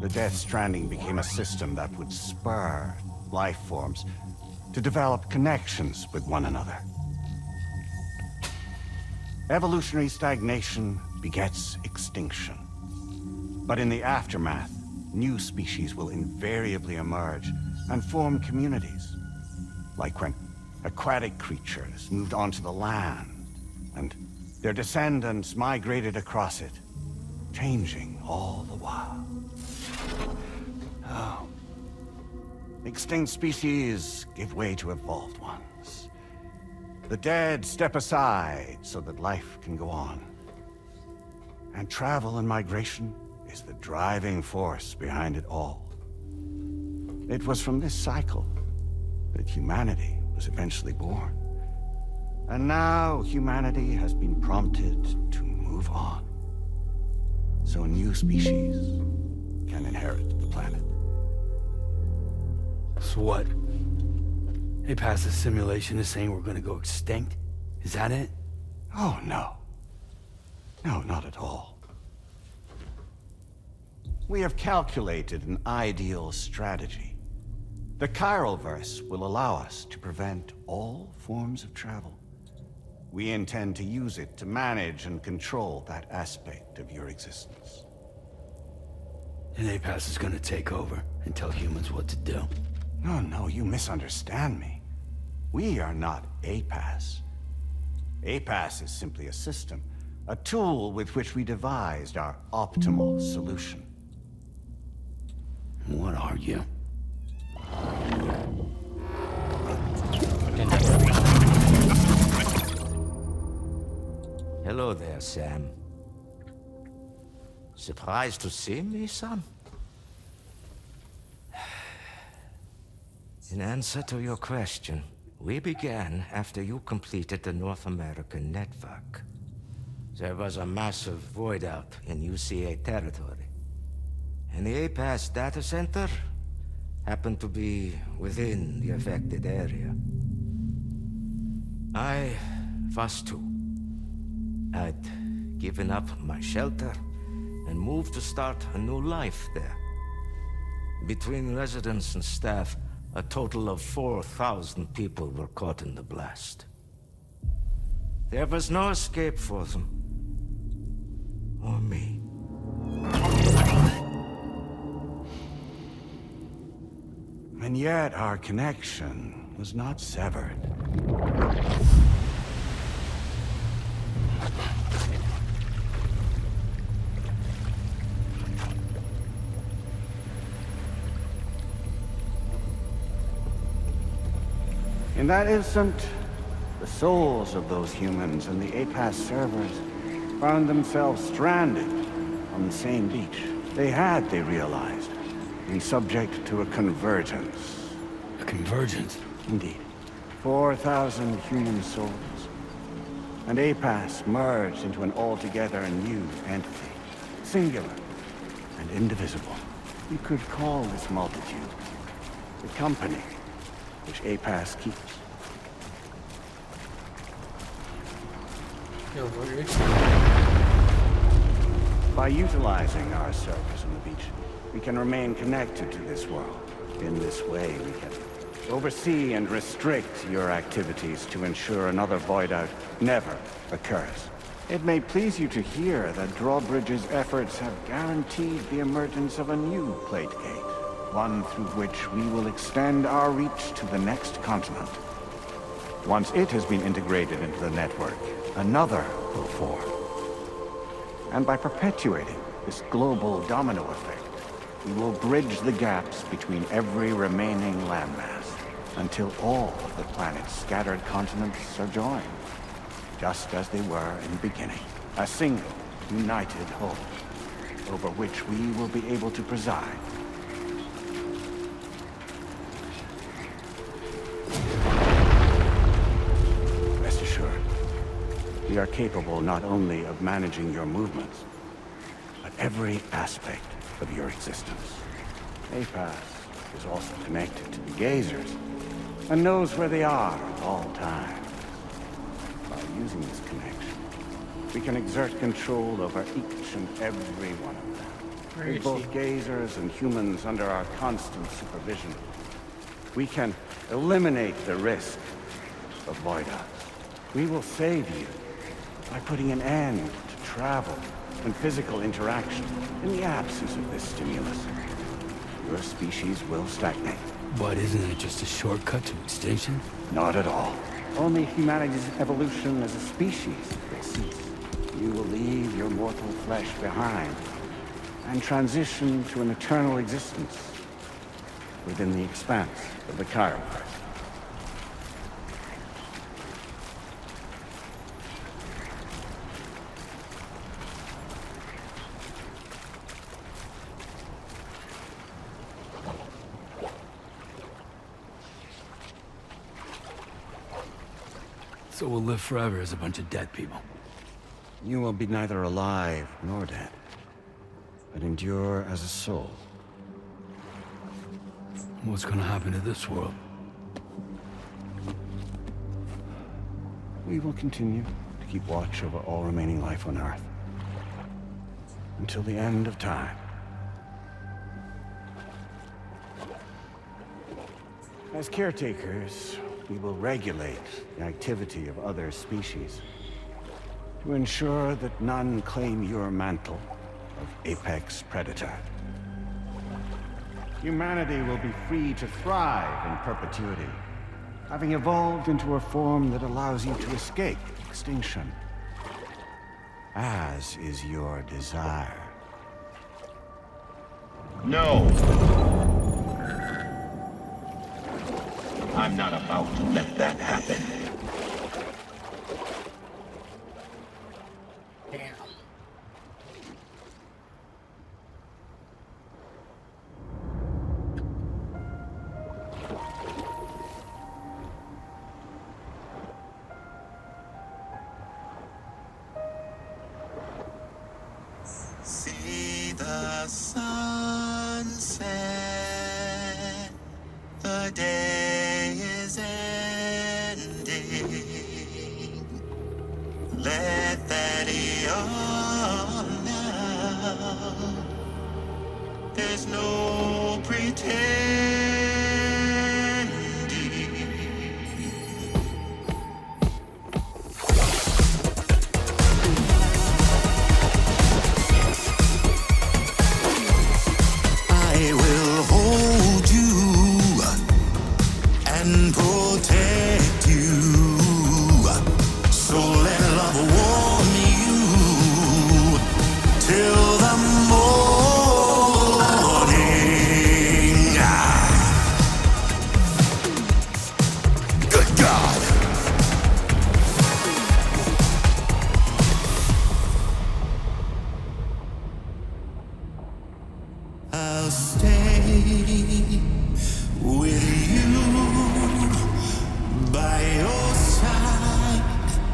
The Death Stranding became a system that would spur life forms to develop connections with one another. Evolutionary stagnation begets extinction. But in the aftermath, new species will invariably emerge and form communities. Like when aquatic creatures moved onto the land, and their descendants migrated across it, changing all the while. Oh. Extinct species give way to evolved ones. The dead step aside so that life can go on. And travel and migration is the driving force behind it all. It was from this cycle that humanity was eventually born. And now humanity has been prompted to move on. So new species can inherit the planet. So what? APAS's simulation is saying we're gonna go extinct? Is that it? Oh, no. No, not at all. We have calculated an ideal strategy. The Chiralverse will allow us to prevent all forms of travel. We intend to use it to manage and control that aspect of your existence. And APAS is gonna take over and tell humans what to do. No, you misunderstand me. We are not APAS. APAS is simply a system, a tool with which we devised our optimal solution. What are you? Hello there, Sam. Surprised to see me, son? In answer to your question, we began after you completed the North American network. There was a massive void out in UCA territory, and the APAS data center happened to be within the affected area. I was too. I'd given up my shelter and moved to start a new life there. Between residents and staff, a total of 4,000 people were caught in the blast. There was no escape for them. Or me. And yet our connection was not severed. In that instant, the souls of those humans and the APAS servers found themselves stranded on the same beach. They realized, been subject to a convergence. A convergence? Indeed. 4,000 human souls. And APAS merged into an altogether new entity. Singular and indivisible. You could call this multitude the company which APAS keeps. By utilizing our servers on the beach, we can remain connected to this world. In this way, we can oversee and restrict your activities to ensure another void out never occurs. It may please you to hear that Drawbridge's efforts have guaranteed the emergence of a new plate gate. One through which we will extend our reach to the next continent. Once it has been integrated into the network, another will form. And by perpetuating this global domino effect, we will bridge the gaps between every remaining landmass until all of the planet's scattered continents are joined, just as they were in the beginning. A single, united whole, over which we will be able to preside. We are capable not only of managing your movements, but every aspect of your existence. APAS is also connected to the gazers, and knows where they are at all times. By using this connection, we can exert control over each and every one of them. With both gazers and humans under our constant supervision, we can eliminate the risk of void-outs. We will save you by putting an end to travel and physical interaction in the absence of this stimulus. Your species will stagnate. But isn't it just a shortcut to extinction? Not at all. Only humanity's evolution as a species will cease. You will leave your mortal flesh behind and transition to an eternal existence within the expanse of the Chiroverse. So we'll live forever as a bunch of dead people. You will be neither alive nor dead, but endure as a soul. What's gonna happen to this world? We will continue to keep watch over all remaining life on Earth until the end of time. As caretakers, we will regulate the activity of other species to ensure that none claim your mantle of apex predator. Humanity will be free to thrive in perpetuity, having evolved into a form that allows you to escape extinction, as is your desire. No! I'm not about to let that happen. Damn. See the sunset, the day is ending. Let that yawn now. There's no pretending. I will hold you and protect you. So let love warm you till the morning. Good God. I'll stay with you by your side.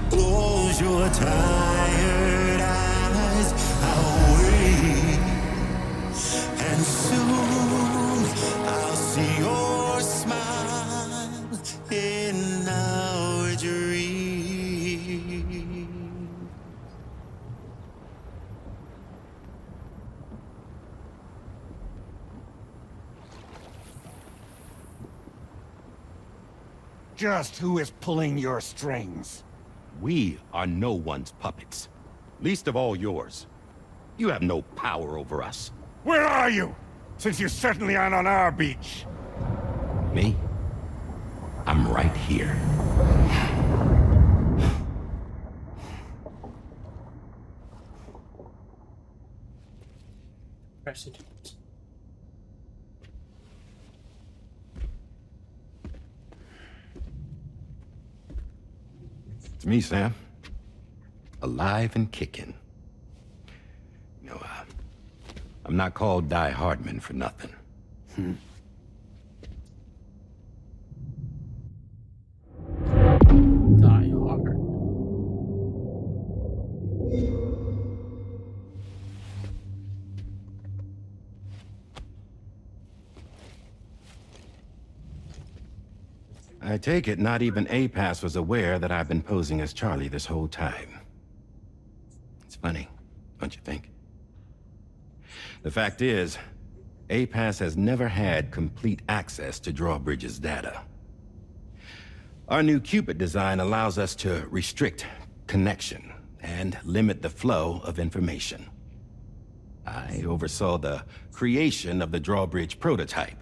Close your tired eyes. I'll wait, and soon I'll see your smile in our dream. Just who is pulling your strings? We are no one's puppets. Least of all yours. You have no power over us. Where are you? Since you certainly aren't on our beach. Me? I'm right here. President. It's me, Sam. Alive and kicking. I'm not called Die Hardman for nothing. Die Hard. I take it not even APAS was aware that I've been posing as Charlie this whole time. It's funny, don't you think? The fact is, APAS has never had complete access to Drawbridge's data. Our new Cupid design allows us to restrict connection and limit the flow of information. I oversaw the creation of the Drawbridge prototype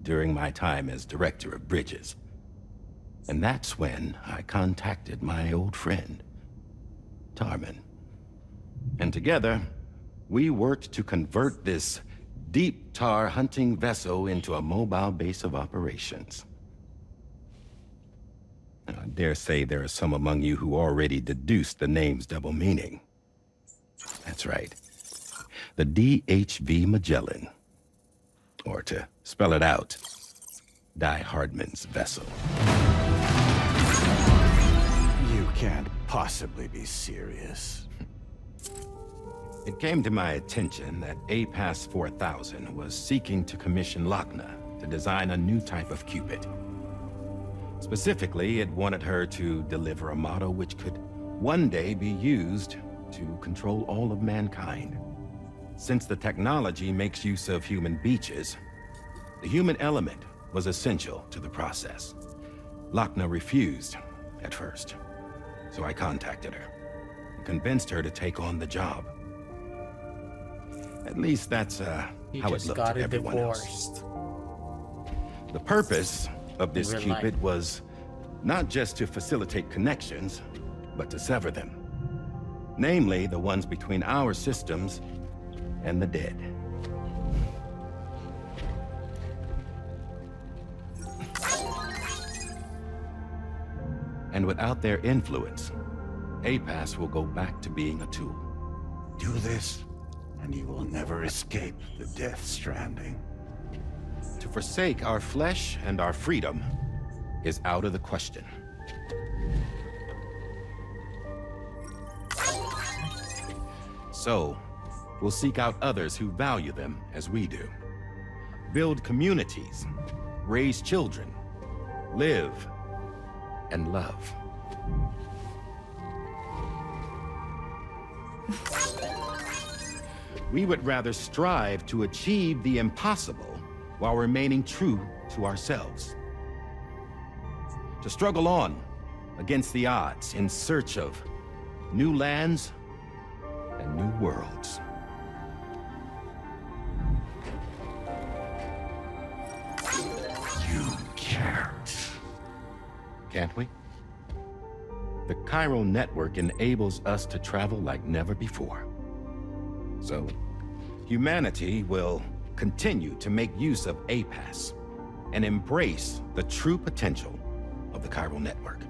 during my time as Director of Bridges. And that's when I contacted my old friend, Tarman. And together, we worked to convert this deep tar hunting vessel into a mobile base of operations. I dare say there are some among you who already deduced the name's double meaning. That's right. The DHV Magellan. Or to spell it out, Die Hardman's vessel. You can't possibly be serious. It came to my attention that APAS 4000 was seeking to commission Lochner to design a new type of Cupid. Specifically, it wanted her to deliver a model which could one day be used to control all of mankind. Since the technology makes use of human beaches, the human element was essential to the process. Lochner refused at first, so I contacted her and convinced her to take on the job. At least that's how it looked to everyone else. The purpose of this Cupid was not just to facilitate connections, but to sever them. Namely, the ones between our systems and the dead. And without their influence, APAS will go back to being a tool. Do this, and you will never escape the Death Stranding. To forsake our flesh and our freedom is out of the question. So, we'll seek out others who value them as we do. Build communities, raise children, live, and love. We would rather strive to achieve the impossible while remaining true to ourselves. To struggle on against the odds in search of new lands and new worlds. You can't. Can't we? The chiral network enables us to travel like never before. So, humanity will continue to make use of APAS and embrace the true potential of the chiral network.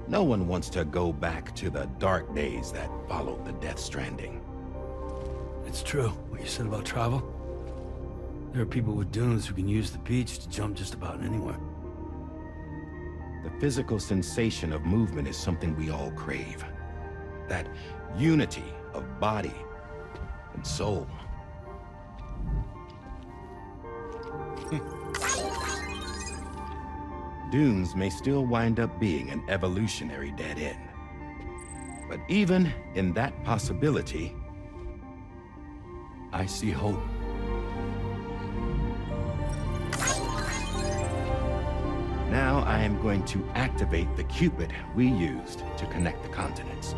No one wants to go back to the dark days that followed the Death Stranding. It's true, what you said about travel. There are people with dunes who can use the beach to jump just about anywhere. The physical sensation of movement is something we all crave. That unity of body and soul. Dunes may still wind up being an evolutionary dead end. But even in that possibility, I see hope. Now I am going to activate the Cupid we used to connect the continents.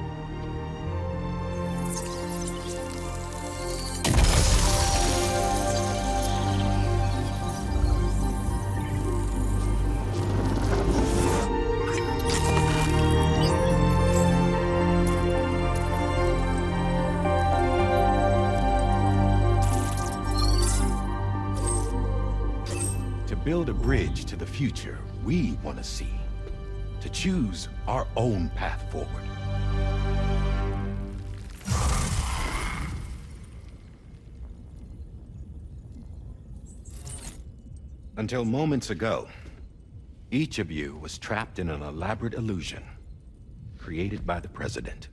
Build a bridge to the future we want to see, to choose our own path forward. Until moments ago, each of you was trapped in an elaborate illusion created by the President.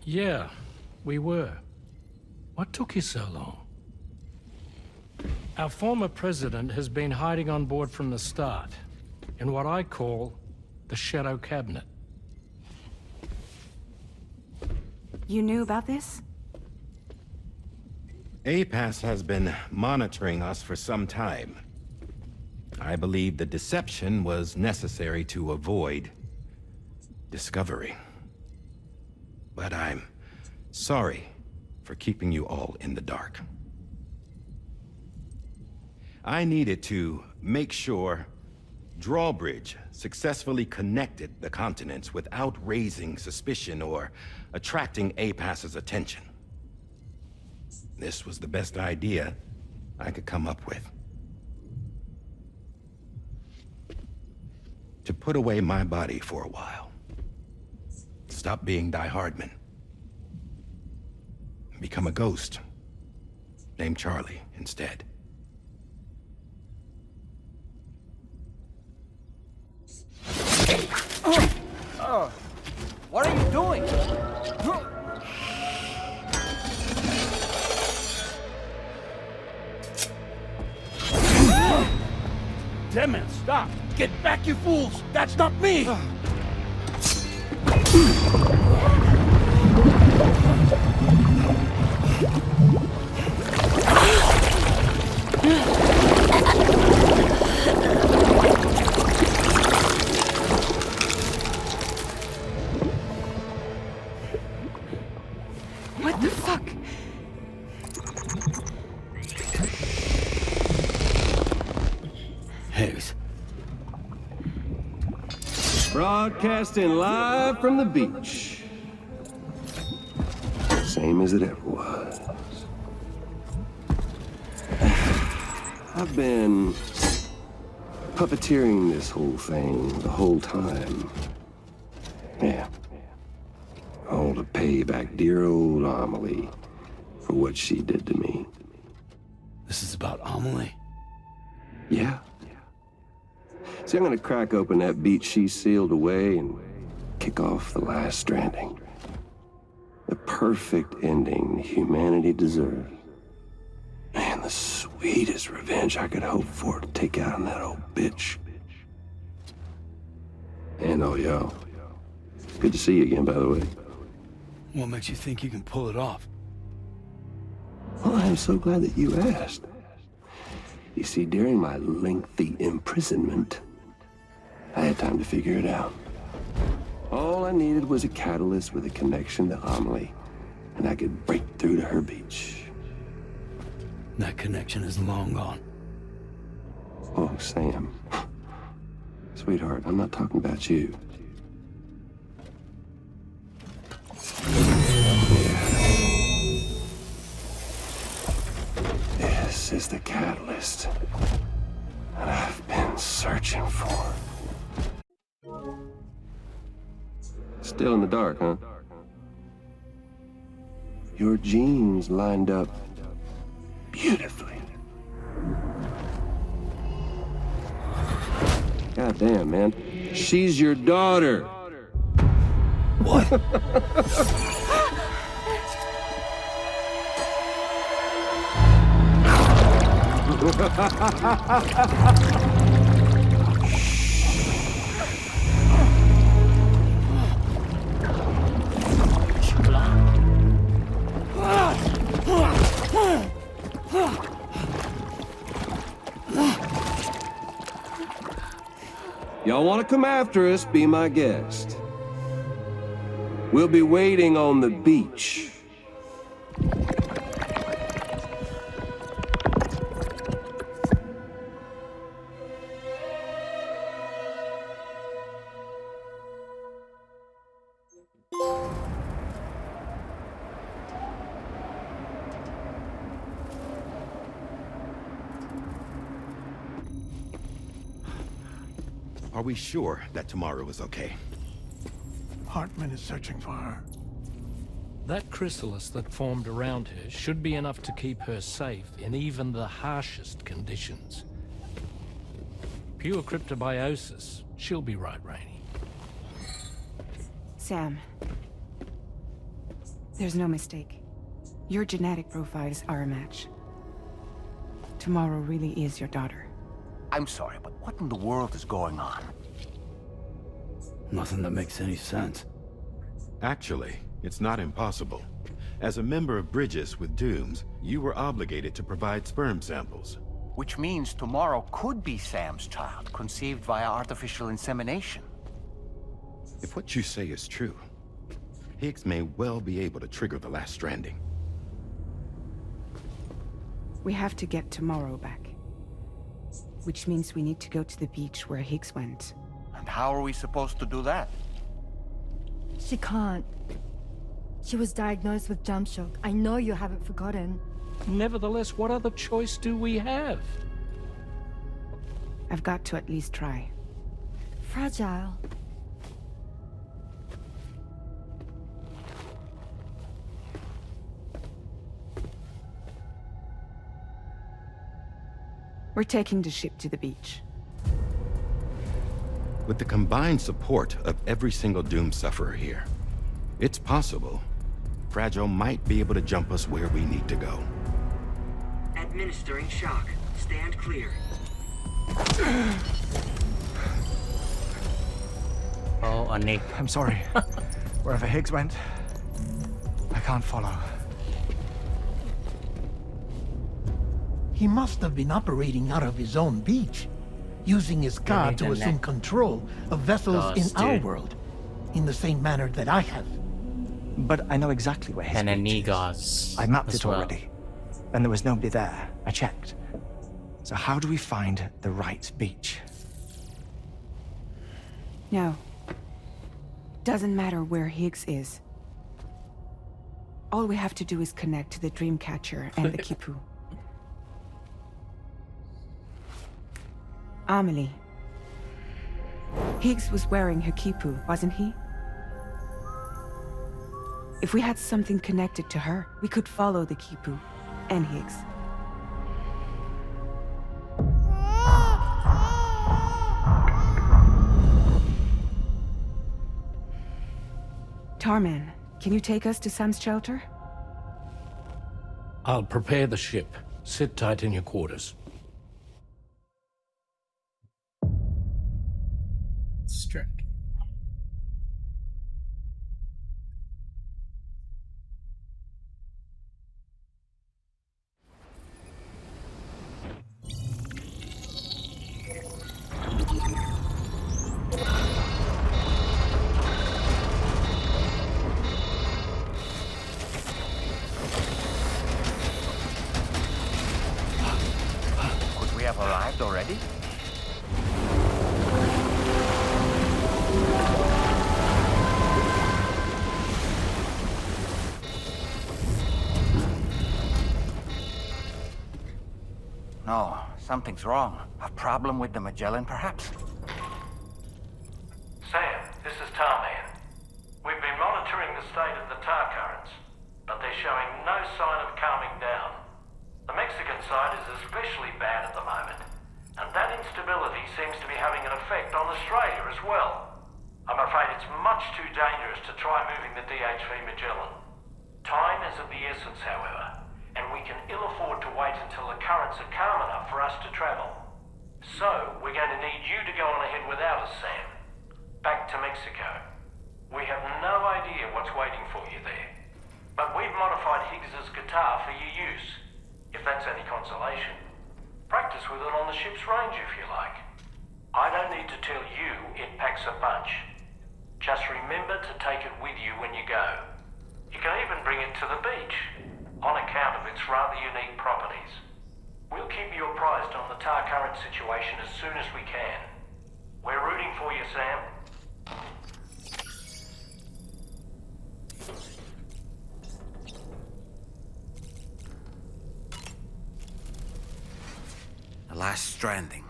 Yeah, we were. What took you so long? Our former president has been hiding on board from the start, in what I call the Shadow Cabinet. You knew about this? APAS has been monitoring us for some time. I believe the deception was necessary to avoid discovery. But I'm sorry for keeping you all in the dark. I needed to make sure Drawbridge successfully connected the continents without raising suspicion or attracting APAS's attention. This was the best idea I could come up with. To put away my body for a while. Stop being Die Hardman. Become a ghost. Named Charlie instead. What are you doing? Damn man, stop! Get back, you fools! That's not me! What the fuck? Higgs. Broadcasting live from the beach. Same as it ever was. I've been puppeteering this whole thing the whole time. Yeah. All to pay back dear old Amelie for what she did to me. This is about Amelie? Yeah. See, I'm gonna crack open that beach she sealed away and kick off the last Stranding. The perfect ending humanity deserves. Man, the sweetest revenge I could hope for to take out on that old bitch. And all y'all. Good to see you again, by the way. What makes you think you can pull it off? Well, I'm so glad that you asked. You see, during my lengthy imprisonment, I had time to figure it out. All I needed was a catalyst with a connection to Amelie, and I could break through to her beach. That connection is long gone. Oh, Sam. Sweetheart, I'm not talking about you. This is the catalyst that I've been searching for. Still in the dark, huh? Your genes lined up beautifully. God damn, man. She's your daughter. What? Y'all want to come after us, be my guest. We'll be waiting on the beach. Are we sure that tomorrow is okay? Hartman is searching for her. That chrysalis that formed around her should be enough to keep her safe in even the harshest conditions. Pure cryptobiosis. She'll be right, Rainey. Sam. There's no mistake. Your genetic profiles are a match. Tomorrow really is your daughter. I'm sorry, but what in the world is going on? Nothing that makes any sense. Actually, it's not impossible. As a member of Bridges with Dooms, you were obligated to provide sperm samples. Which means tomorrow could be Sam's child, conceived via artificial insemination. If what you say is true, Higgs may well be able to trigger the last stranding. We have to get tomorrow back. Which means we need to go to the beach where Higgs went. And how are we supposed to do that? She can't. She was diagnosed with jump shock. I know you haven't forgotten. Nevertheless, what other choice do we have? I've got to at least try. Fragile. We're taking the ship to the beach. With the combined support of every single Doom sufferer here, it's possible Fragile might be able to jump us where we need to go. Administering shock. Stand clear. Oh, Annie. I'm sorry. Wherever Higgs went, I can't follow. He must have been operating out of his own beach, using his car to assume control of vessels in our world, in the same manner that I have. But I know exactly where his beach is. I mapped it already, and there was nobody there. I checked. So how do we find the right beach? No. Doesn't matter where Higgs is. All we have to do is connect to the Dreamcatcher and the Kipu. Amelie. Higgs was wearing her Kipu, wasn't he? If we had something connected to her, we could follow the Kipu and Higgs. Tarman, can you take us to Sam's shelter? I'll prepare the ship. Sit tight in your quarters. Stranding. Could we have arrived already? No, something's wrong. A problem with the Magellan, perhaps? Sam, this is Tarman. We've been monitoring the state of the tar currents, but they're showing no sign of calming down. The Mexican side is especially bad at the moment, and that instability seems to be having an effect on Australia as well. I'm afraid it's much too dangerous to try moving the DHV Magellan. Time is of the essence, however, and we can ill afford to wait until the currents are calm enough for us to travel. So, we're going to need you to go on ahead without us, Sam. Back to Mexico. We have no idea what's waiting for you there. But we've modified Higgs's guitar for your use, if that's any consolation. Practice with it on the ship's range if you like. I don't need to tell you it packs a punch. Just remember to take it with you when you go. You can even bring it to the beach, on account of its rather unique properties. We'll keep you apprised on the tar current situation as soon as we can. We're rooting for you, Sam. The last stranding.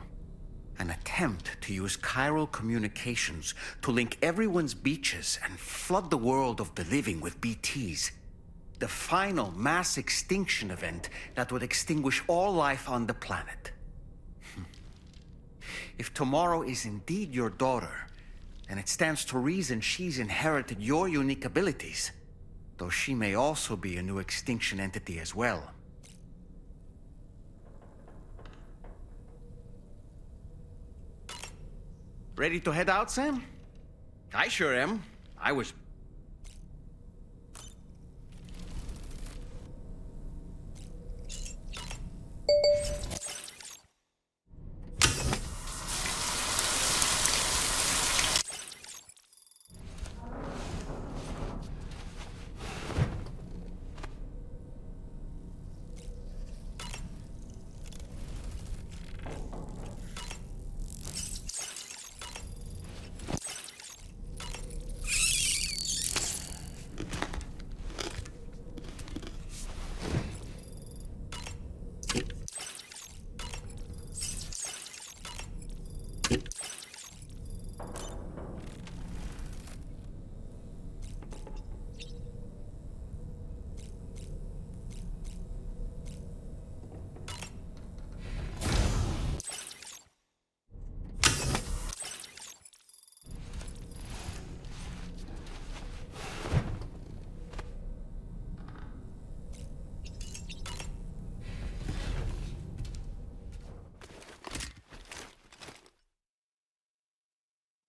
An attempt to use chiral communications to link everyone's beaches and flood the world of the living with BTs. The final mass extinction event that would extinguish all life on the planet. If tomorrow is indeed your daughter, then it stands to reason she's inherited your unique abilities. Though she may also be a new extinction entity as well. Ready to head out, Sam? I sure am. I was...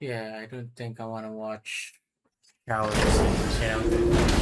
Yeah, I don't think I want to watch shower scenes, you know?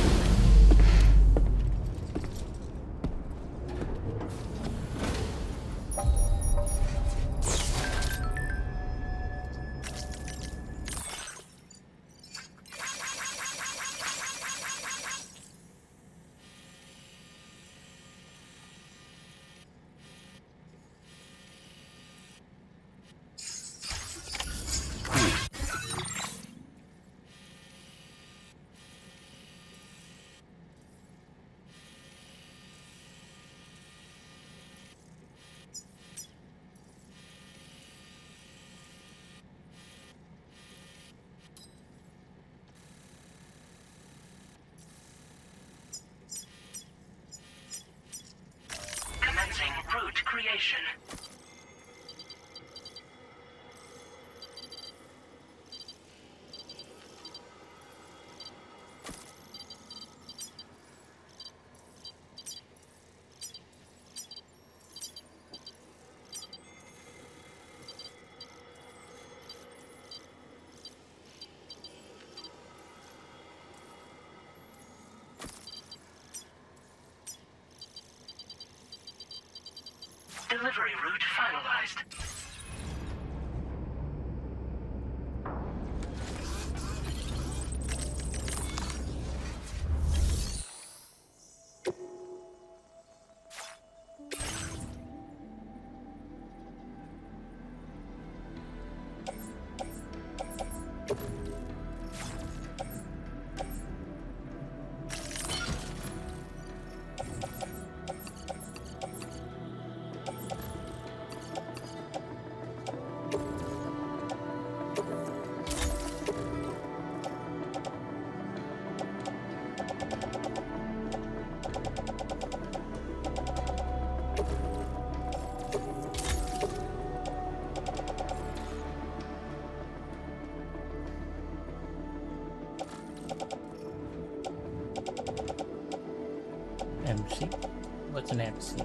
Commencing route creation. Delivery route finalized. MC? What's an MC?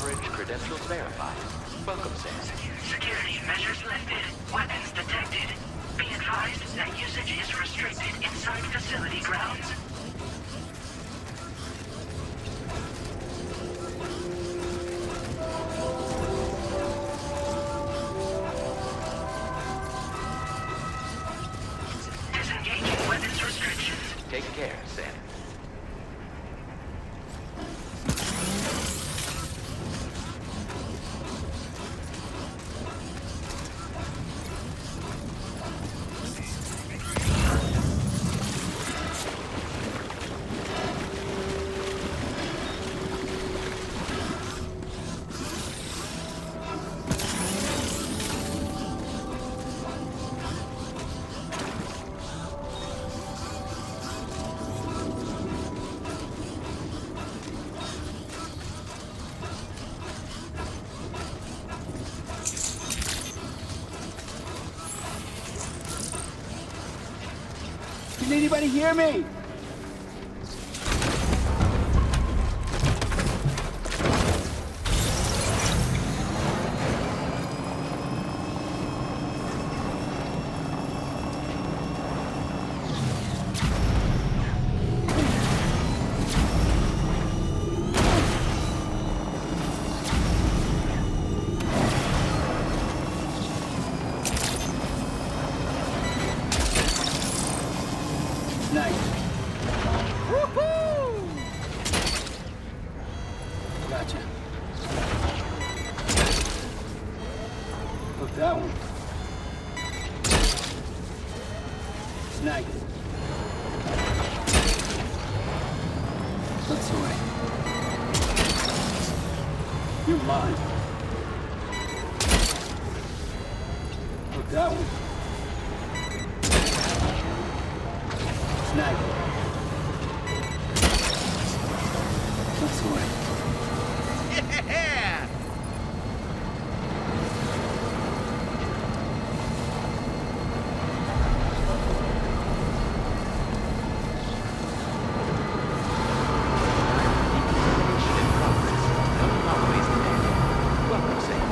Storage credentials verified. Welcome, Sam. Security measures lifted. Weapons detected. Be advised that usage is restricted inside facility grounds. Disengaging weapons restrictions. Take care, Sam. Can anybody hear me? Nice. Woohoo! Gotcha. Look that one. Snag it. That's the way. You're mine. Look that one. Snag it. That's the way. Yeah! Welcome, Sam.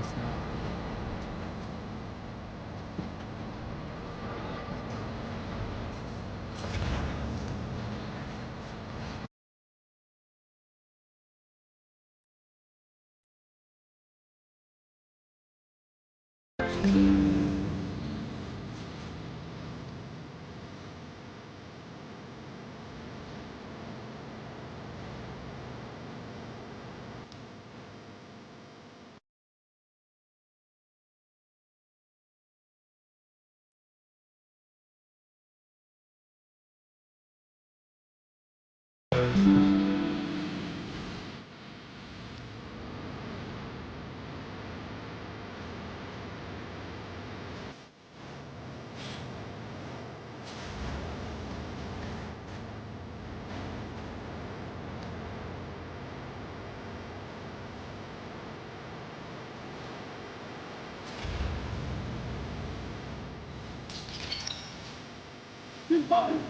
this now. You're mine.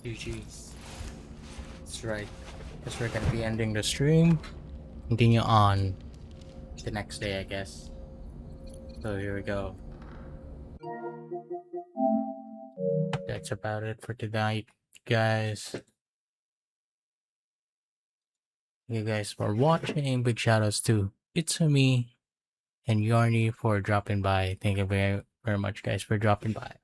GG's. That's right. Guess we're gonna be ending the stream. Continue on the next day, I guess. So here we go. That's about it for tonight, guys. Thank you guys for watching. Big shoutouts to Itsumi and Yarny for dropping by. Thank you very much, guys, for dropping by.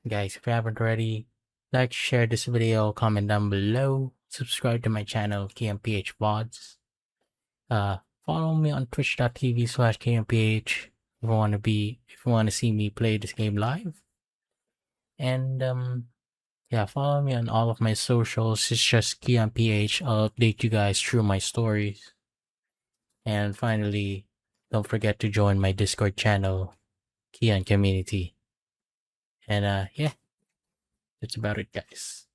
Guys, if you haven't already, like, share this video, comment down below, subscribe to my channel, Keon PH VODs. Follow me on twitch.tv/KMPH if you want to see me play this game live. And yeah, follow me on all of my socials. It's just Keon PH. I'll update you guys through my stories. And finally, don't forget to join my Discord channel, Keon Community. And yeah, that's about it, guys.